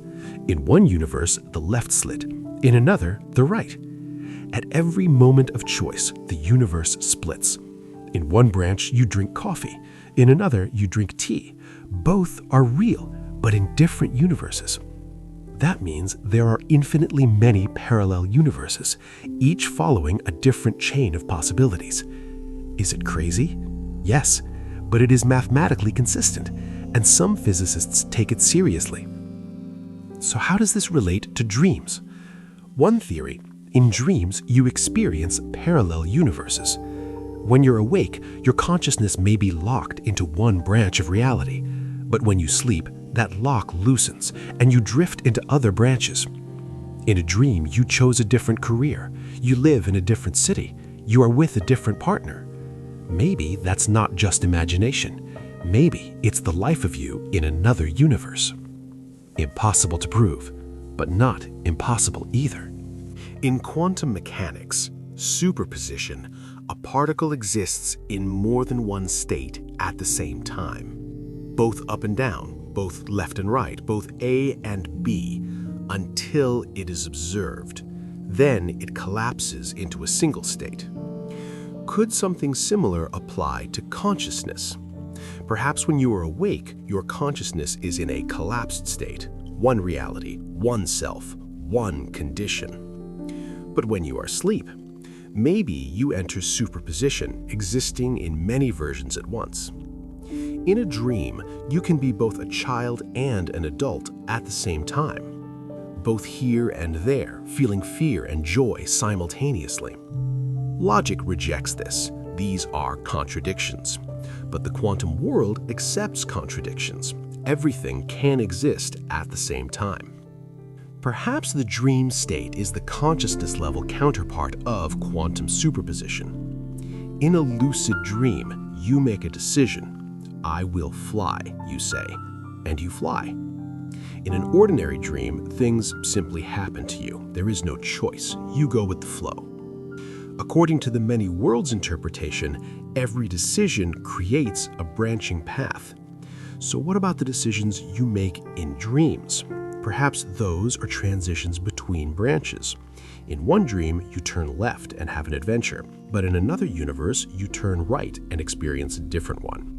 In one universe, the left slit. In another, the right. At every moment of choice, the universe splits. In one branch, you drink coffee. In another, you drink tea. Both are real, but in different universes. That means there are infinitely many parallel universes, each following a different chain of possibilities. Is it crazy? Yes, but it is mathematically consistent, and some physicists take it seriously. So how does this relate to dreams? One theory: in dreams, you experience parallel universes. When you're awake, your consciousness may be locked into one branch of reality, but when you sleep, that lock loosens, and you drift into other branches. In a dream, you chose a different career. You live in a different city. You are with a different partner. Maybe that's not just imagination. Maybe it's the life of you in another universe. Impossible to prove, but not impossible either. In quantum mechanics, superposition, a particle exists in more than one state at the same time. Both up and down, both left and right, both A and B, until it is observed. Then it collapses into a single state. Could something similar apply to consciousness? Perhaps when you are awake, your consciousness is in a collapsed state, one reality, one self, one condition. But when you are asleep, maybe you enter superposition, existing in many versions at once. In a dream, you can be both a child and an adult at the same time, both here and there, feeling fear and joy simultaneously. Logic rejects this. These are contradictions. But the quantum world accepts contradictions. Everything can exist at the same time. Perhaps the dream state is the consciousness level counterpart of quantum superposition. In a lucid dream, you make a decision. I will fly, you say, and you fly. In an ordinary dream, things simply happen to you. There is no choice. You go with the flow. According to the many worlds interpretation, every decision creates a branching path. So what about the decisions you make in dreams? Perhaps those are transitions between branches. In one dream, you turn left and have an adventure, but in another universe, you turn right and experience a different one.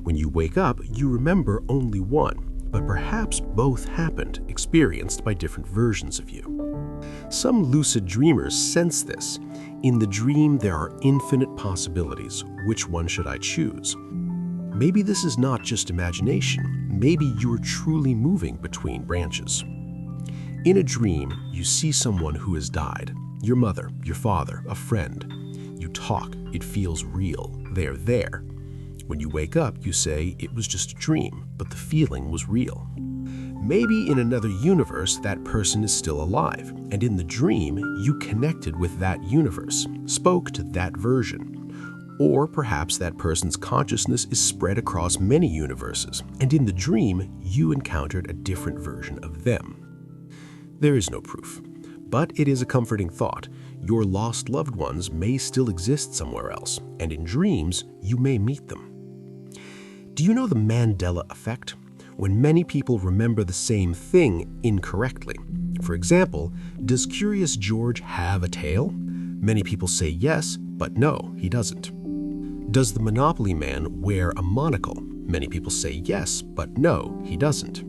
When you wake up, you remember only one, but perhaps both happened, experienced by different versions of you. Some lucid dreamers sense this. In the dream, there are infinite possibilities. Which one should I choose? Maybe this is not just imagination. Maybe you're truly moving between branches. In a dream, you see someone who has died. Your mother, your father, a friend. You talk, it feels real. They're there. When you wake up, you say it was just a dream, but the feeling was real. Maybe in another universe, that person is still alive, and in the dream, you connected with that universe, spoke to that version. Or perhaps that person's consciousness is spread across many universes, and in the dream, you encountered a different version of them. There is no proof, but it is a comforting thought. Your lost loved ones may still exist somewhere else, and in dreams, you may meet them. Do you know the Mandela effect? When many people remember the same thing incorrectly. For example, does Curious George have a tail? Many people say yes, but no, he doesn't. Does the Monopoly Man wear a monocle? Many people say yes, but no, he doesn't.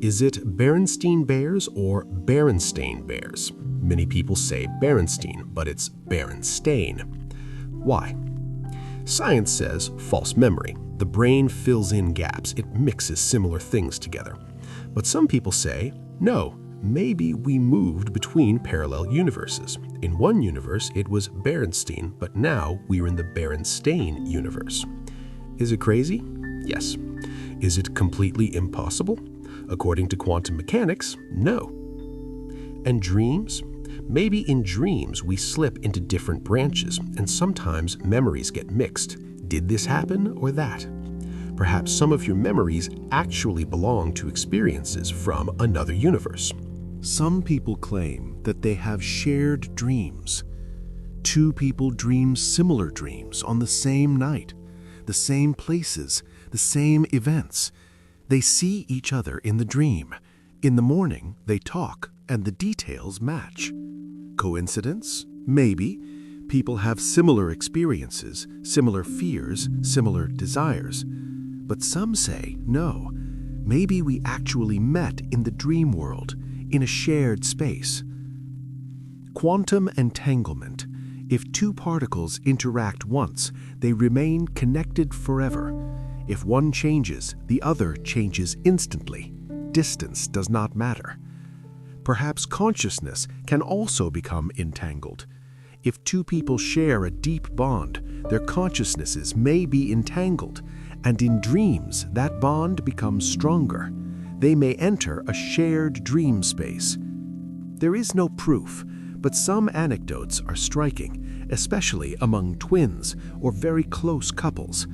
Is it Berenstein Bears or Berenstain Bears? Many people say Berenstein, but it's Berenstain. Why? Science says false memory. The brain fills in gaps. It mixes similar things together. But some people say, no, maybe we moved between parallel universes. In one universe, it was Berenstein, but now we're in the Berenstain universe. Is it crazy? Yes. Is it completely impossible? According to quantum mechanics, no. And dreams? Maybe in dreams we slip into different branches, and sometimes memories get mixed. Did this happen or that? Perhaps some of your memories actually belong to experiences from another universe. Some people claim that they have shared dreams. Two people dream similar dreams on the same night, the same places, the same events. They see each other in the dream. In the morning, they talk, and the details match. Coincidence? Maybe. People have similar experiences, similar fears, similar desires. But some say, no, maybe we actually met in the dream world, in a shared space. Quantum entanglement. If two particles interact once, they remain connected forever. If one changes, the other changes instantly. Distance does not matter. Perhaps consciousness can also become entangled. If two people share a deep bond, their consciousnesses may be entangled, and in dreams, that bond becomes stronger. They may enter a shared dream space. There is no proof, but some anecdotes are striking, especially among twins or very close couples.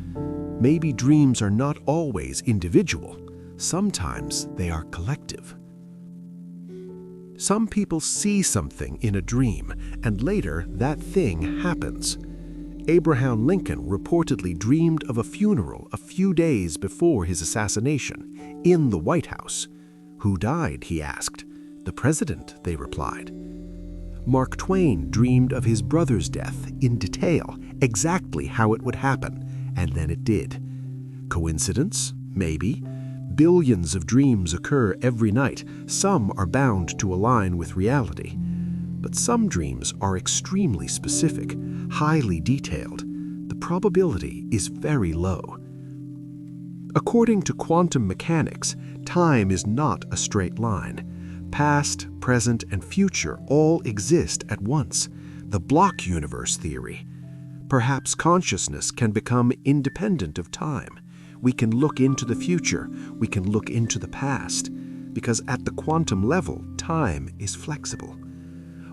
Maybe dreams are not always individual. Sometimes they are collective. Some people see something in a dream, and later that thing happens. Abraham Lincoln reportedly dreamed of a funeral a few days before his assassination, in the White House. Who died, he asked. The president, they replied. Mark Twain dreamed of his brother's death in detail, exactly how it would happen, and then it did. Coincidence? Maybe. Billions of dreams occur every night. Some are bound to align with reality. But some dreams are extremely specific, highly detailed. The probability is very low. According to quantum mechanics, time is not a straight line. Past, present, and future all exist at once. The block universe theory. Perhaps consciousness can become independent of time. We can look into the future, we can look into the past, because at the quantum level, time is flexible.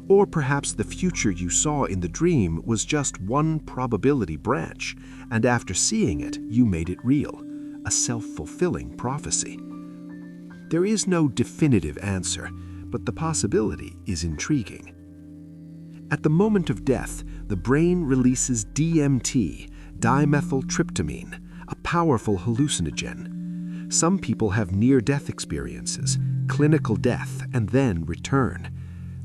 Or perhaps the future you saw in the dream was just one probability branch, and after seeing it, you made it real, a self-fulfilling prophecy. There is no definitive answer, but the possibility is intriguing. At the moment of death, the brain releases DMT, dimethyltryptamine, a powerful hallucinogen. Some people have near-death experiences, clinical death, and then return.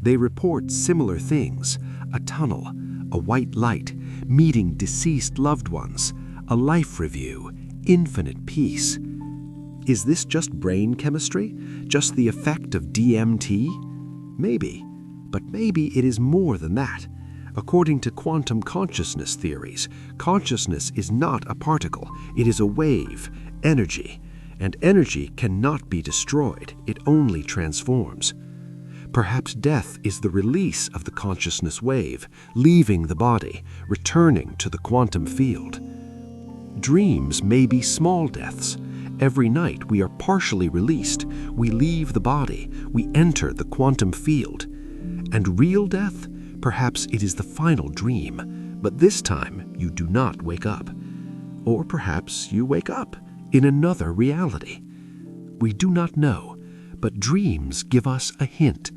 They report similar things: a tunnel, a white light, meeting deceased loved ones, a life review, infinite peace. Is this just brain chemistry? Just the effect of DMT? Maybe, but maybe it is more than that. According to quantum consciousness theories, consciousness is not a particle, it is a wave, energy, and energy cannot be destroyed, it only transforms. Perhaps death is the release of the consciousness wave, leaving the body, returning to the quantum field. Dreams may be small deaths. Every night we are partially released, we leave the body, we enter the quantum field. And real death? Perhaps it is the final dream, but this time you do not wake up. Or perhaps you wake up in another reality. We do not know, but dreams give us a hint.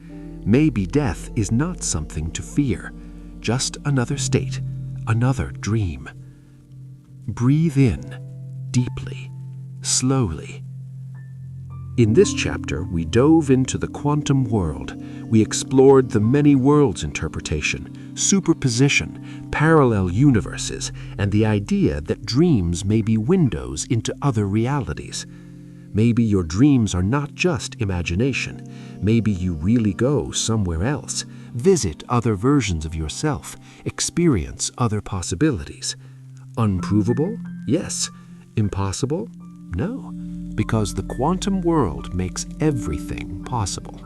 Maybe death is not something to fear, just another state, another dream. Breathe in, deeply, slowly. In this chapter, we dove into the quantum world. We explored the many worlds interpretation, superposition, parallel universes, and the idea that dreams may be windows into other realities. Maybe your dreams are not just imagination. Maybe you really go somewhere else, visit other versions of yourself, experience other possibilities. Unprovable? Yes. Impossible? No. Because the quantum world makes everything possible.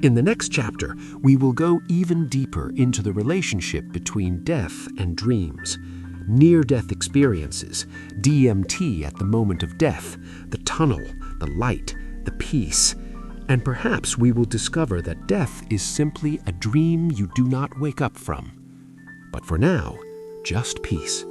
In the next chapter, we will go even deeper into the relationship between death and dreams. Near-death experiences, DMT at the moment of death, the tunnel, the light, the peace. And perhaps we will discover that death is simply a dream you do not wake up from. But for now, just peace.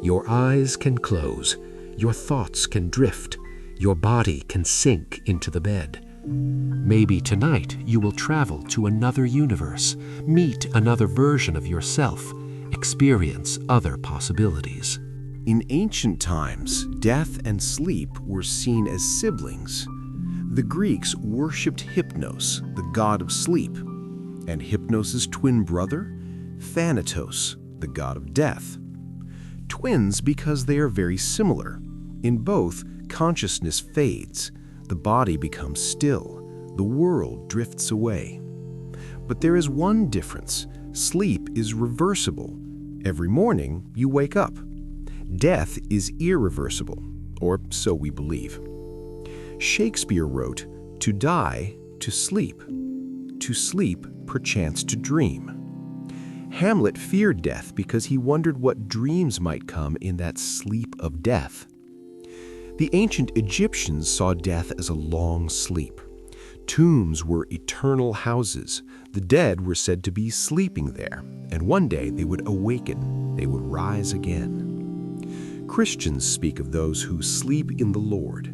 Your eyes can close. Your thoughts can drift. Your body can sink into the bed. Maybe tonight you will travel to another universe, meet another version of yourself, experience other possibilities. In ancient times, death and sleep were seen as siblings. The Greeks worshipped Hypnos, the god of sleep, and Hypnos' twin brother, Thanatos, the god of death. Twins because they are very similar. In both, consciousness fades, the body becomes still, the world drifts away. But there is one difference. Sleep is reversible. Every morning, you wake up. Death is irreversible, or so we believe. Shakespeare wrote, "To die, to sleep perchance to dream." Hamlet feared death because he wondered what dreams might come in that sleep of death. The ancient Egyptians saw death as a long sleep. Tombs were eternal houses. The dead were said to be sleeping there, and one day they would awaken, they would rise again. Christians speak of those who sleep in the Lord.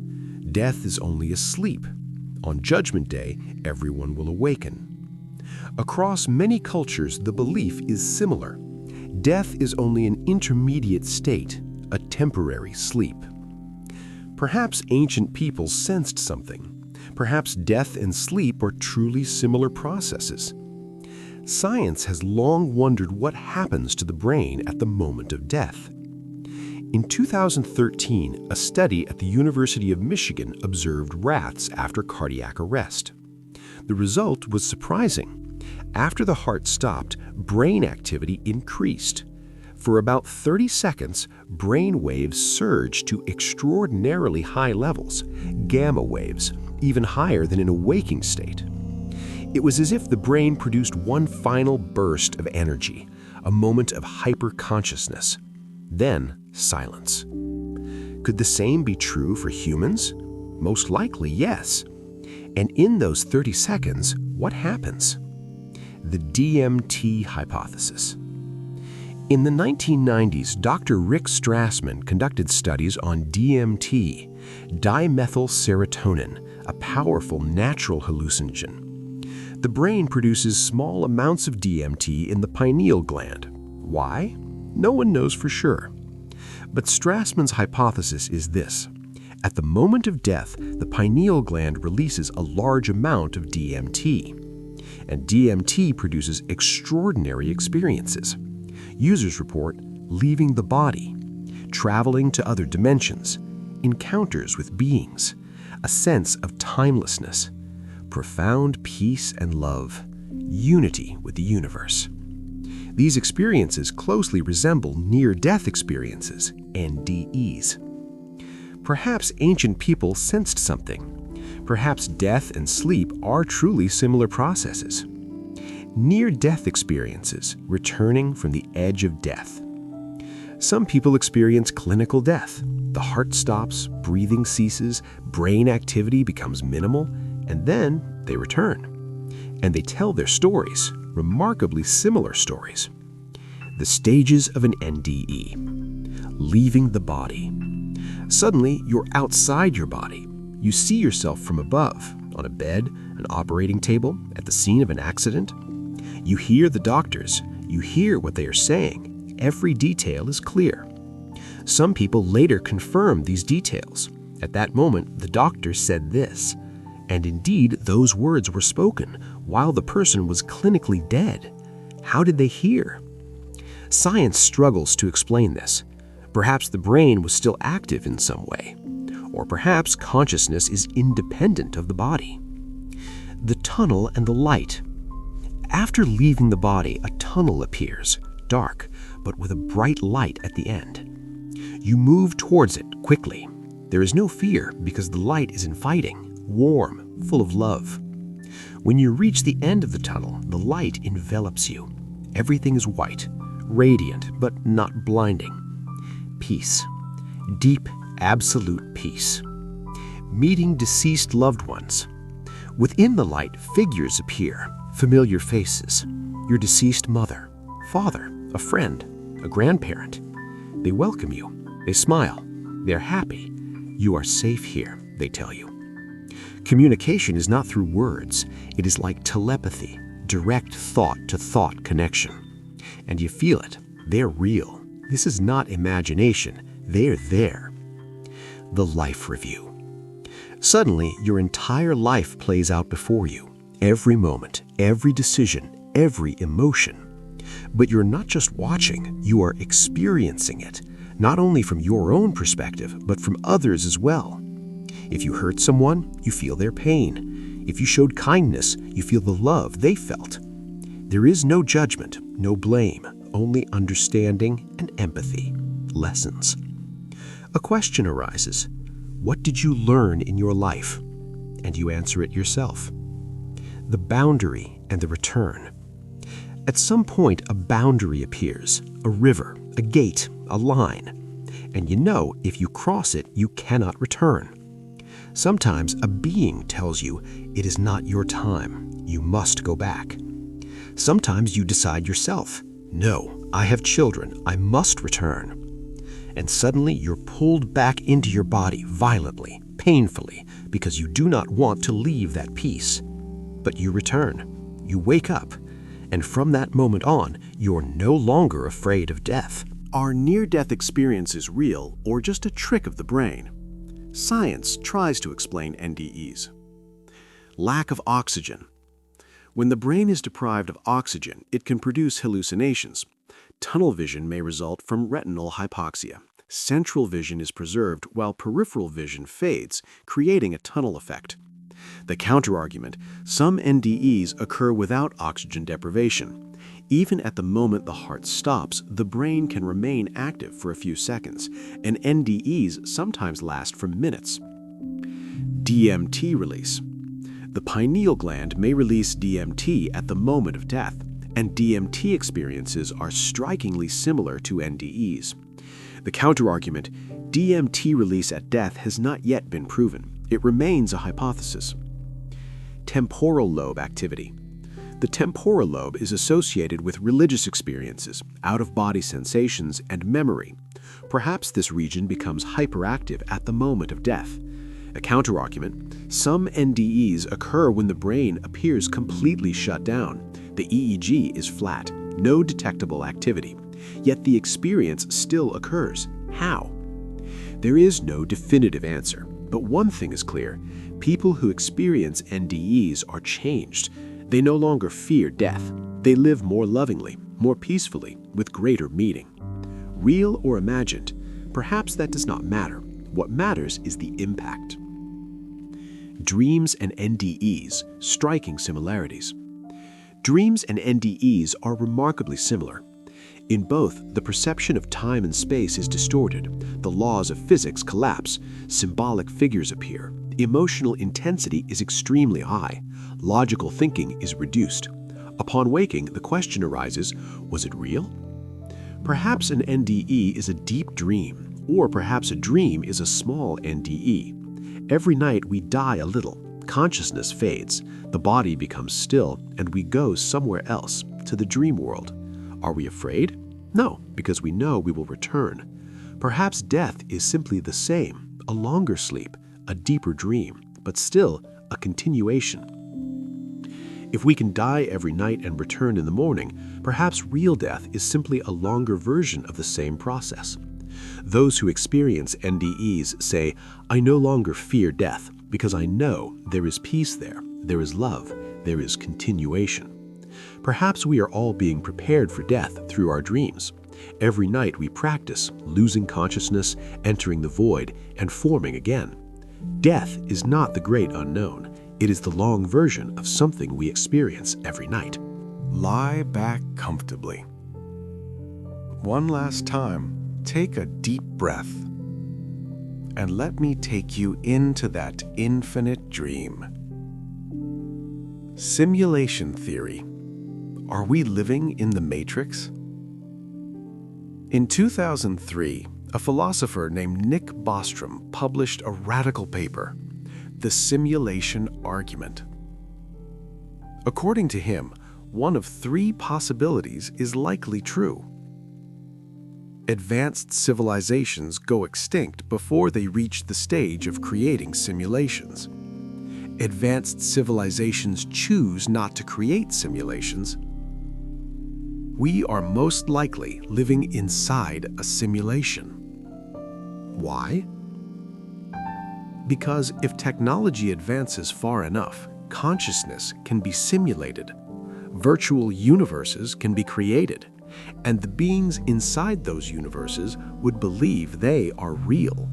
Death is only a sleep. On Judgment Day, everyone will awaken. Across many cultures, the belief is similar. Death is only an intermediate state, a temporary sleep. Perhaps ancient peoples sensed something. Perhaps death and sleep are truly similar processes. Science has long wondered what happens to the brain at the moment of death. In 2013, a study at the University of Michigan observed rats after cardiac arrest. The result was surprising. After the heart stopped, brain activity increased. For about 30 seconds, brain waves surged to extraordinarily high levels, gamma waves, even higher than in a waking state. It was as if the brain produced one final burst of energy, a moment of hyper-consciousness. Then, silence. Could the same be true for humans? Most likely, yes. And in those 30 seconds, what happens? The DMT hypothesis. In the 1990s, Dr. Rick Strassman conducted studies on DMT, dimethyl serotonin, a powerful natural hallucinogen. The brain produces small amounts of DMT in the pineal gland. Why? No one knows for sure. But Strassman's hypothesis is this. At the moment of death, the pineal gland releases a large amount of DMT. And DMT produces extraordinary experiences. Users report leaving the body, traveling to other dimensions, encounters with beings, a sense of timelessness, profound peace and love, unity with the universe. These experiences closely resemble near-death experiences, NDEs. Perhaps ancient people sensed something. Perhaps death and sleep are truly similar processes. Near-death experiences, returning from the edge of death. Some people experience clinical death. The heart stops, breathing ceases, brain activity becomes minimal, and then they return. And they tell their stories, remarkably similar stories. The stages of an NDE. Leaving the body. Suddenly, you're outside your body. You see yourself from above, on a bed, an operating table, at the scene of an accident. You hear the doctors. You hear what they are saying. Every detail is clear. Some people later confirm these details. At that moment, the doctor said this. And indeed, those words were spoken while the person was clinically dead. How did they hear? Science struggles to explain this. Perhaps the brain was still active in some way. Or perhaps consciousness is independent of the body. The tunnel and the light. After leaving the body, a tunnel appears, dark, but with a bright light at the end. You move towards it quickly. There is no fear because the light is inviting, warm, full of love. When you reach the end of the tunnel, the light envelops you. Everything is white, radiant, but not blinding. Peace. Deep, absolute peace. Meeting deceased loved ones. Within the light, figures appear, familiar faces. Your deceased mother, father, a friend, a grandparent. They welcome you. They smile. They're happy. You are safe here, they tell you. Communication is not through words. It is like telepathy, direct thought-to-thought connection. And you feel it. They're real. This is not imagination. They're there. The life review. Suddenly, your entire life plays out before you. Every moment, every decision, every emotion. But you're not just watching, you are experiencing it, not only from your own perspective, but from others as well. If you hurt someone, you feel their pain. If you showed kindness, you feel the love they felt. There is no judgment, no blame, only understanding and empathy. Lessons. A question arises. What did you learn in your life? And you answer it yourself. The boundary and the return. At some point, a boundary appears, a river, a gate, a line. And you know if you cross it, you cannot return. Sometimes a being tells you it is not your time, you must go back. Sometimes you decide yourself, no, I have children, I must return. And suddenly you're pulled back into your body violently, painfully, because you do not want to leave that peace. But you return, you wake up, and from that moment on, you're no longer afraid of death. Are near-death experiences real or just a trick of the brain? Science tries to explain NDEs. Lack of oxygen. When the brain is deprived of oxygen, it can produce hallucinations. Tunnel vision may result from retinal hypoxia. Central vision is preserved while peripheral vision fades, creating a tunnel effect. The counterargument, some NDEs occur without oxygen deprivation. Even at the moment the heart stops, the brain can remain active for a few seconds, and NDEs sometimes last for minutes. DMT release. The pineal gland may release DMT at the moment of death, and DMT experiences are strikingly similar to NDEs. The counterargument, DMT release at death has not yet been proven. It remains a hypothesis. Temporal lobe activity. The temporal lobe is associated with religious experiences, out-of-body sensations, and memory. Perhaps this region becomes hyperactive at the moment of death. A counterargument, some NDEs occur when the brain appears completely shut down. The EEG is flat, no detectable activity, yet the experience still occurs. How? There is no definitive answer, but one thing is clear. People who experience NDEs are changed. They no longer fear death. They live more lovingly, more peacefully, with greater meaning. Real or imagined, perhaps that does not matter. What matters is the impact. Dreams and NDEs, striking similarities. Dreams and NDEs are remarkably similar. In both, the perception of time and space is distorted, the laws of physics collapse, symbolic figures appear, emotional intensity is extremely high, logical thinking is reduced. Upon waking, the question arises, was it real? Perhaps an NDE is a deep dream, or perhaps a dream is a small NDE. Every night we die a little, consciousness fades, the body becomes still, and we go somewhere else, to the dream world. Are we afraid? No, because we know we will return. Perhaps death is simply the same, a longer sleep, a deeper dream, but still a continuation. If we can die every night and return in the morning, perhaps real death is simply a longer version of the same process. Those who experience NDEs say, I no longer fear death because I know there is peace there is love, there is continuation. Perhaps we are all being prepared for death through our dreams. Every night we practice losing consciousness, entering the void, and forming again. Death is not the great unknown. It is the long version of something we experience every night. Lie back comfortably. One last time, take a deep breath. And let me take you into that infinite dream. Simulation theory. Are we living in the Matrix? In 2003, a philosopher named Nick Bostrom published a radical paper, The Simulation Argument. According to him, one of three possibilities is likely true. Advanced civilizations go extinct before they reach the stage of creating simulations. Advanced civilizations choose not to create simulations. We are most likely living inside a simulation. Why? Because if technology advances far enough, consciousness can be simulated, virtual universes can be created, and the beings inside those universes would believe they are real.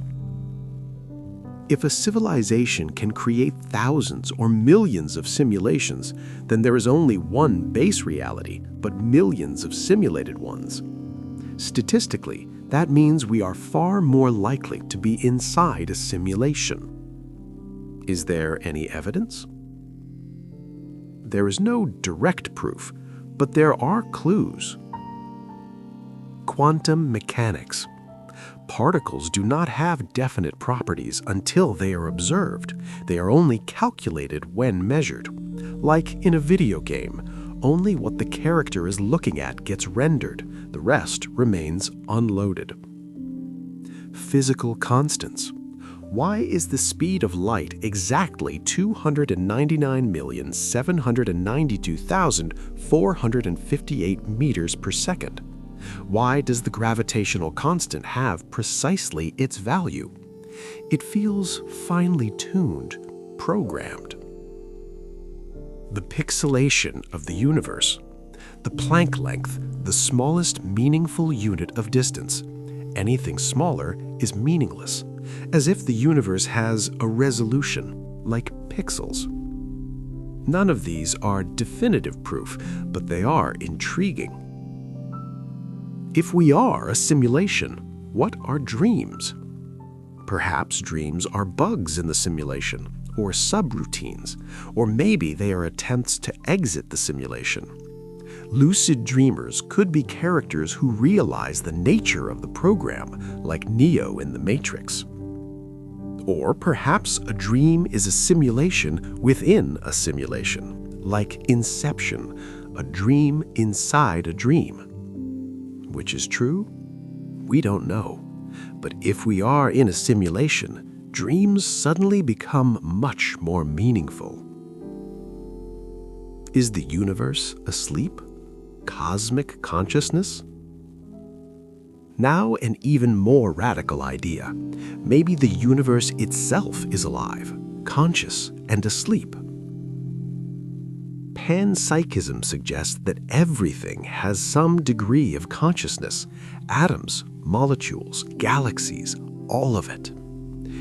If a civilization can create thousands or millions of simulations, then there is only one base reality, but millions of simulated ones. Statistically, that means we are far more likely to be inside a simulation. Is there any evidence? There is no direct proof, but there are clues. Quantum mechanics. Particles do not have definite properties until they are observed. They are only calculated when measured. Like in a video game, only what the character is looking at gets rendered. The rest remains unloaded. Physical constants. Why is the speed of light exactly 299,792,458 meters per second? Why does the gravitational constant have precisely its value? It feels finely tuned, programmed. The pixelation of the universe. The Planck length, the smallest meaningful unit of distance. Anything smaller is meaningless, as if the universe has a resolution, like pixels. None of these are definitive proof, but they are intriguing. If we are a simulation, what are dreams? Perhaps dreams are bugs in the simulation, or subroutines, or maybe they are attempts to exit the simulation. Lucid dreamers could be characters who realize the nature of the program, like Neo in the Matrix. Or perhaps a dream is a simulation within a simulation, like Inception, a dream inside a dream. Which is true? We don't know. But if we are in a simulation, dreams suddenly become much more meaningful. Is the universe asleep? Cosmic consciousness? Now an even more radical idea. Maybe the universe itself is alive, conscious, and asleep. Panpsychism suggests that everything has some degree of consciousness. Atoms, molecules, galaxies, all of it.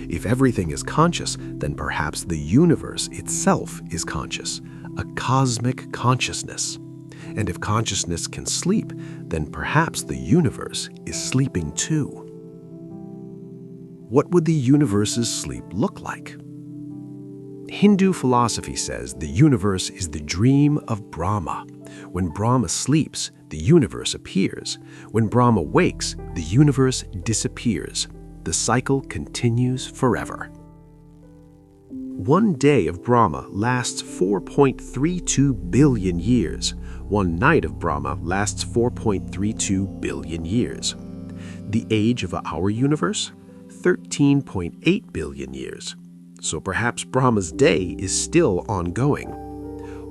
If everything is conscious, then perhaps the universe itself is conscious, a cosmic consciousness. And if consciousness can sleep, then perhaps the universe is sleeping too. What would the universe's sleep look like? Hindu philosophy says the universe is the dream of Brahma. When Brahma sleeps, the universe appears. When Brahma wakes, the universe disappears. The cycle continues forever. One day of Brahma lasts 4.32 billion years. One night of Brahma lasts 4.32 billion years. The age of our universe? 13.8 billion years. So perhaps Brahma's day is still ongoing.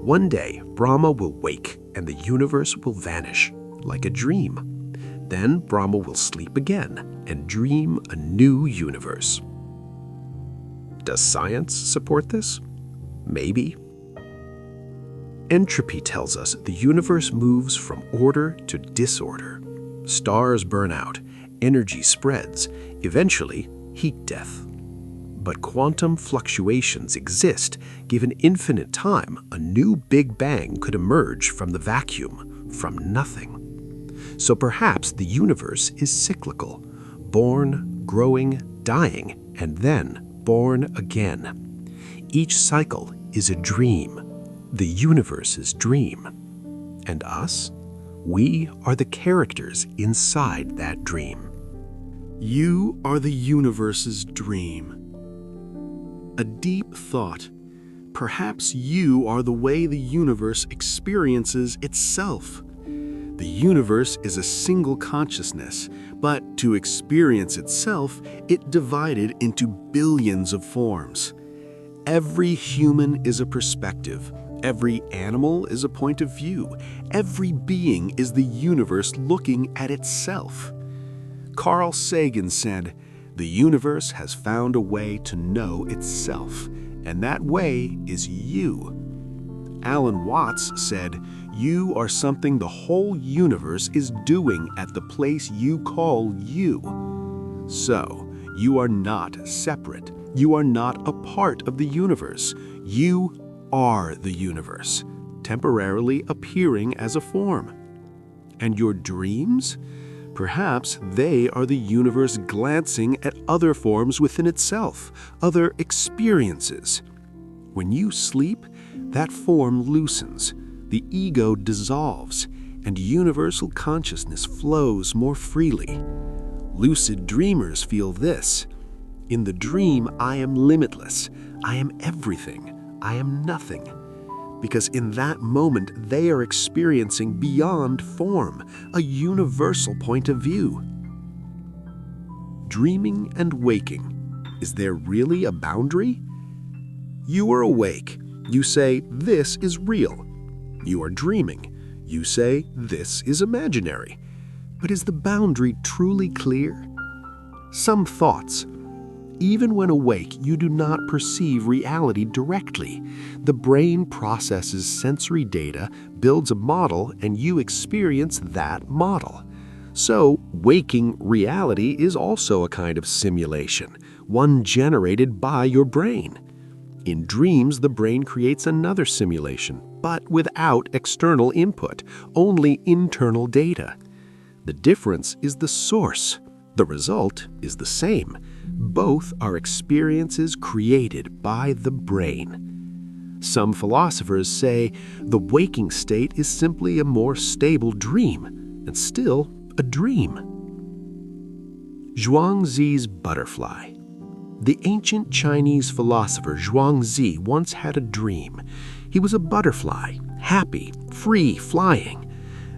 One day, Brahma will wake and the universe will vanish, like a dream. Then Brahma will sleep again and dream a new universe. Does science support this? Maybe. Entropy tells us the universe moves from order to disorder. Stars burn out, energy spreads, eventually heat death. But quantum fluctuations exist. Given infinite time, a new Big Bang could emerge from the vacuum, from nothing. So perhaps the universe is cyclical, born, growing, dying, and then born again. Each cycle is a dream, the universe's dream. And us? We are the characters inside that dream. You are the universe's dream. A deep thought. Perhaps you are the way the universe experiences itself. The universe is a single consciousness, but to experience itself, it divided into billions of forms. Every human is a perspective. Every animal is a point of view. Every being is the universe looking at itself. Carl Jung said, "The universe has found a way to know itself, and that way is you." Alan Watts said, "You are something the whole universe is doing at the place you call you." So, you are not separate. You are not a part of the universe. You are the universe, temporarily appearing as a form. And your dreams? Perhaps they are the universe glancing at other forms within itself, other experiences. When you sleep, that form loosens, the ego dissolves, and universal consciousness flows more freely. Lucid dreamers feel this. In the dream, I am limitless. I am everything. I am nothing. Because in that moment, they are experiencing beyond form, a universal point of view. Dreaming and waking. Is there really a boundary? You are awake. You say, "This is real." You are dreaming. You say, "This is imaginary." But is the boundary truly clear? Some thoughts. Even when awake, you do not perceive reality directly. The brain processes sensory data, builds a model, and you experience that model. So, waking reality is also a kind of simulation, one generated by your brain. In dreams, the brain creates another simulation, but without external input, only internal data. The difference is the source. The result is the same. Both are experiences created by the brain. Some philosophers say the waking state is simply a more stable dream, and still a dream. Zhuangzi's butterfly. The ancient Chinese philosopher Zhuangzi once had a dream. He was a butterfly, happy, free, flying.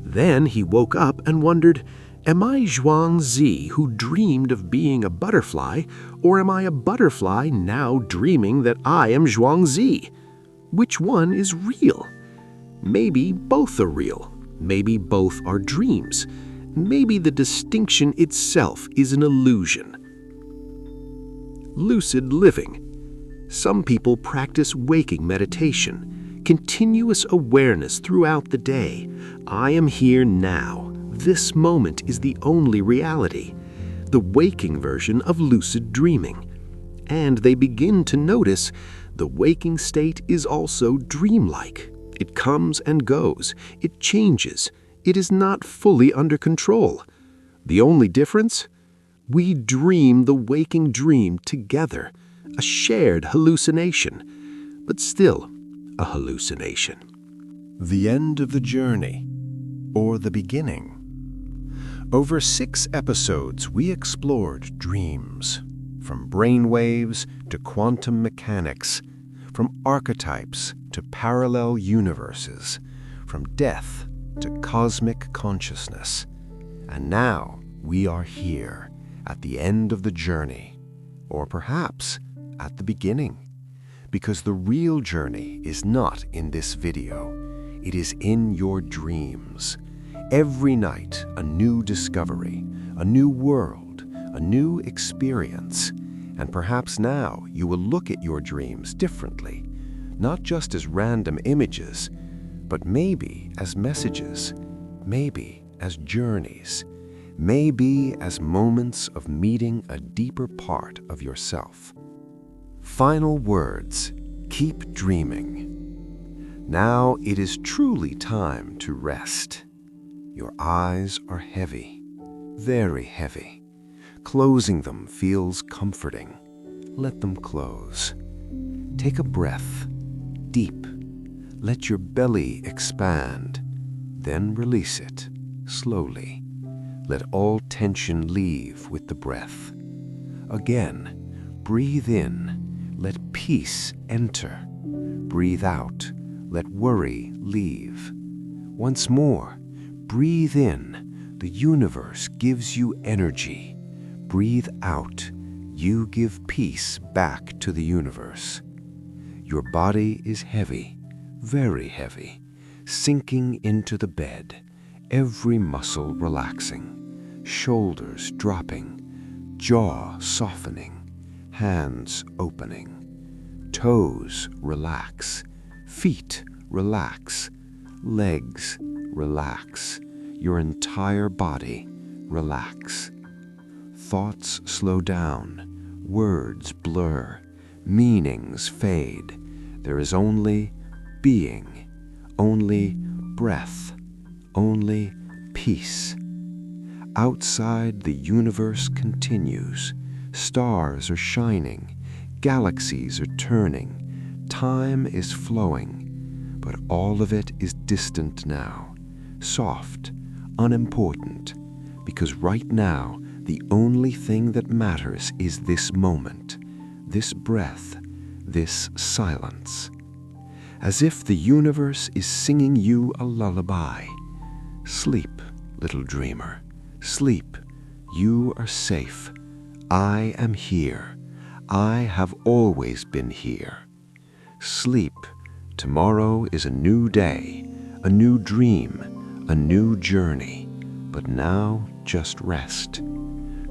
Then he woke up and wondered, am I Zhuangzi who dreamed of being a butterfly, or am I a butterfly now dreaming that I am Zhuangzi? Which one is real? Maybe both are real. Maybe both are dreams. Maybe the distinction itself is an illusion. Lucid living. Some people practice waking meditation, continuous awareness throughout the day. I am here now. This moment is the only reality, the waking version of lucid dreaming. And they begin to notice the waking state is also dreamlike. It comes and goes. It changes. It is not fully under control. The only difference? We dream the waking dream together, a shared hallucination, but still a hallucination. The end of the journey, or the beginning. Over 6 episodes, we explored dreams, from brainwaves to quantum mechanics, from archetypes to parallel universes, from death to cosmic consciousness. And now we are here, at the end of the journey, or perhaps at the beginning, because the real journey is not in this video. It is in your dreams. Every night, a new discovery, a new world, a new experience. And perhaps now you will look at your dreams differently, not just as random images, but maybe as messages, maybe as journeys, maybe as moments of meeting a deeper part of yourself. Final words: keep dreaming. Now it is truly time to rest. Your eyes are heavy, very heavy. Closing them feels comforting. Let them close. Take a breath, deep. Let your belly expand, then release it, slowly. Let all tension leave with the breath. Again, breathe in, let peace enter. Breathe out, let worry leave. Once more, breathe in, the universe gives you energy. Breathe out, you give peace back to the universe. Your body is heavy, very heavy, sinking into the bed, every muscle relaxing, shoulders dropping, jaw softening, hands opening, toes relax, feet relax, legs relax, your entire body relax. Thoughts slow down, words blur, meanings fade. There is only being, only breath, only peace. Outside, the universe continues. Stars are shining, galaxies are turning, time is flowing, but all of it is distant now, soft, unimportant, because right now, the only thing that matters is this moment, this breath, this silence. As if the universe is singing you a lullaby. Sleep, little dreamer, sleep. You are safe. I am here. I have always been here. Sleep. Tomorrow is a new day, a new dream, a new journey. But now, just rest.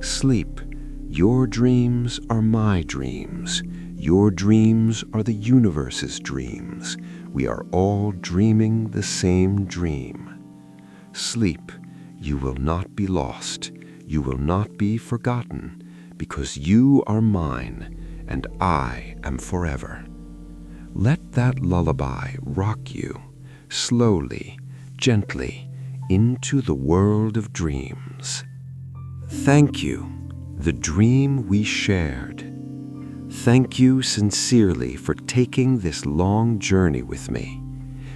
Sleep. Your dreams are my dreams. Your dreams are the universe's dreams. We are all dreaming the same dream. Sleep. You will not be lost. You will not be forgotten, because you are mine and I am forever. Let that lullaby rock you, slowly, gently, into the world of dreams. Thank you, the dream we shared. Thank you sincerely for taking this long journey with me.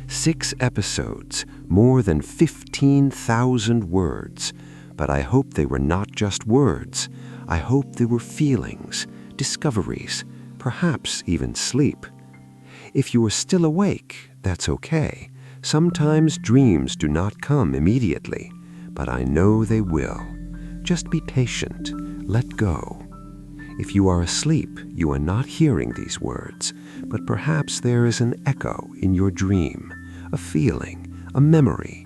6 episodes, more than 15,000 words, but I hope they were not just words. I hope they were feelings, discoveries, perhaps even sleep. If you are still awake, that's okay. Sometimes dreams do not come immediately, but I know they will. Just be patient. Let go. If you are asleep, you are not hearing these words, but perhaps there is an echo in your dream, a feeling, a memory.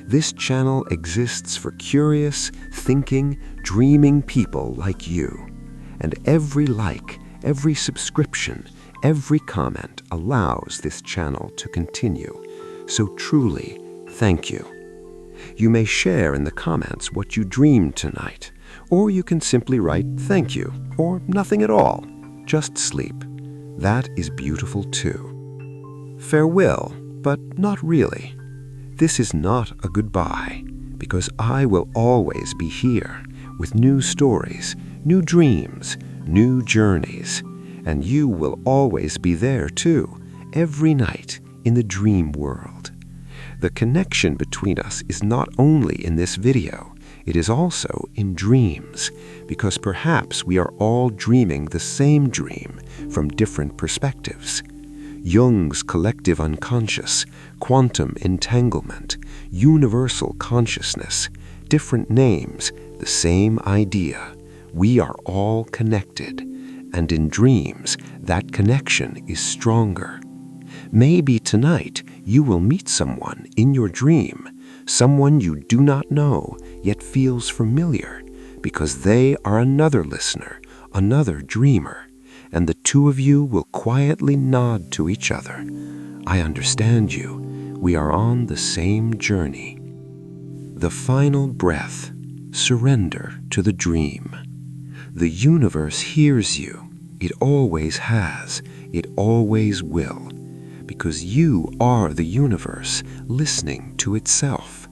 This channel exists for curious, thinking, dreaming people like you. And every like, every subscription, every comment allows this channel to continue. So truly, thank you. You may share in the comments what you dreamed tonight, or you can simply write thank you, or nothing at all. Just sleep. That is beautiful too. Farewell, but not really. This is not a goodbye, because I will always be here with new stories, new dreams, new journeys, and you will always be there too, every night in the dream world. The connection between us is not only in this video, it is also in dreams, because perhaps we are all dreaming the same dream from different perspectives. Jung's collective unconscious, quantum entanglement, universal consciousness, different names, the same idea. We are all connected, and in dreams, that connection is stronger. Maybe tonight you will meet someone in your dream, someone you do not know yet feels familiar, because they are another listener, another dreamer, and the two of you will quietly nod to each other. I understand you. We are on the same journey. The final breath. Surrender to the dream. The universe hears you. It always has. It always will. Because you are the universe listening to itself.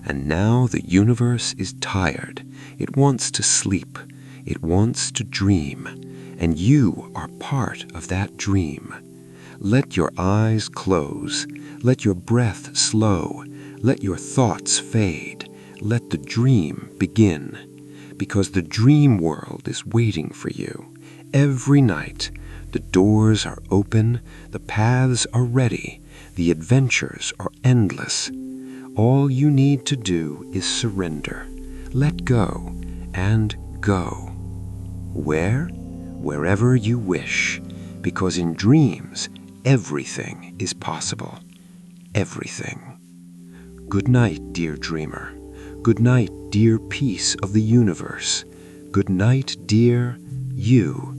And now the universe is tired. It wants to sleep. It wants to dream. And you are part of that dream. Let your eyes close. Let your breath slow. Let your thoughts fade. Let the dream begin. Because the dream world is waiting for you. Every night, the doors are open, the paths are ready, the adventures are endless. All you need to do is surrender. Let go and go. Where? Wherever you wish, because in dreams, everything is possible. Everything. Good night, dear dreamer. Good night, dear piece of the universe. Good night, dear you.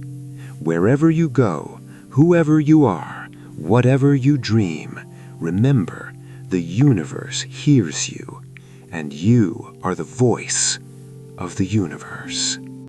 Wherever you go, whoever you are, whatever you dream, remember, the universe hears you, and you are the voice of the universe.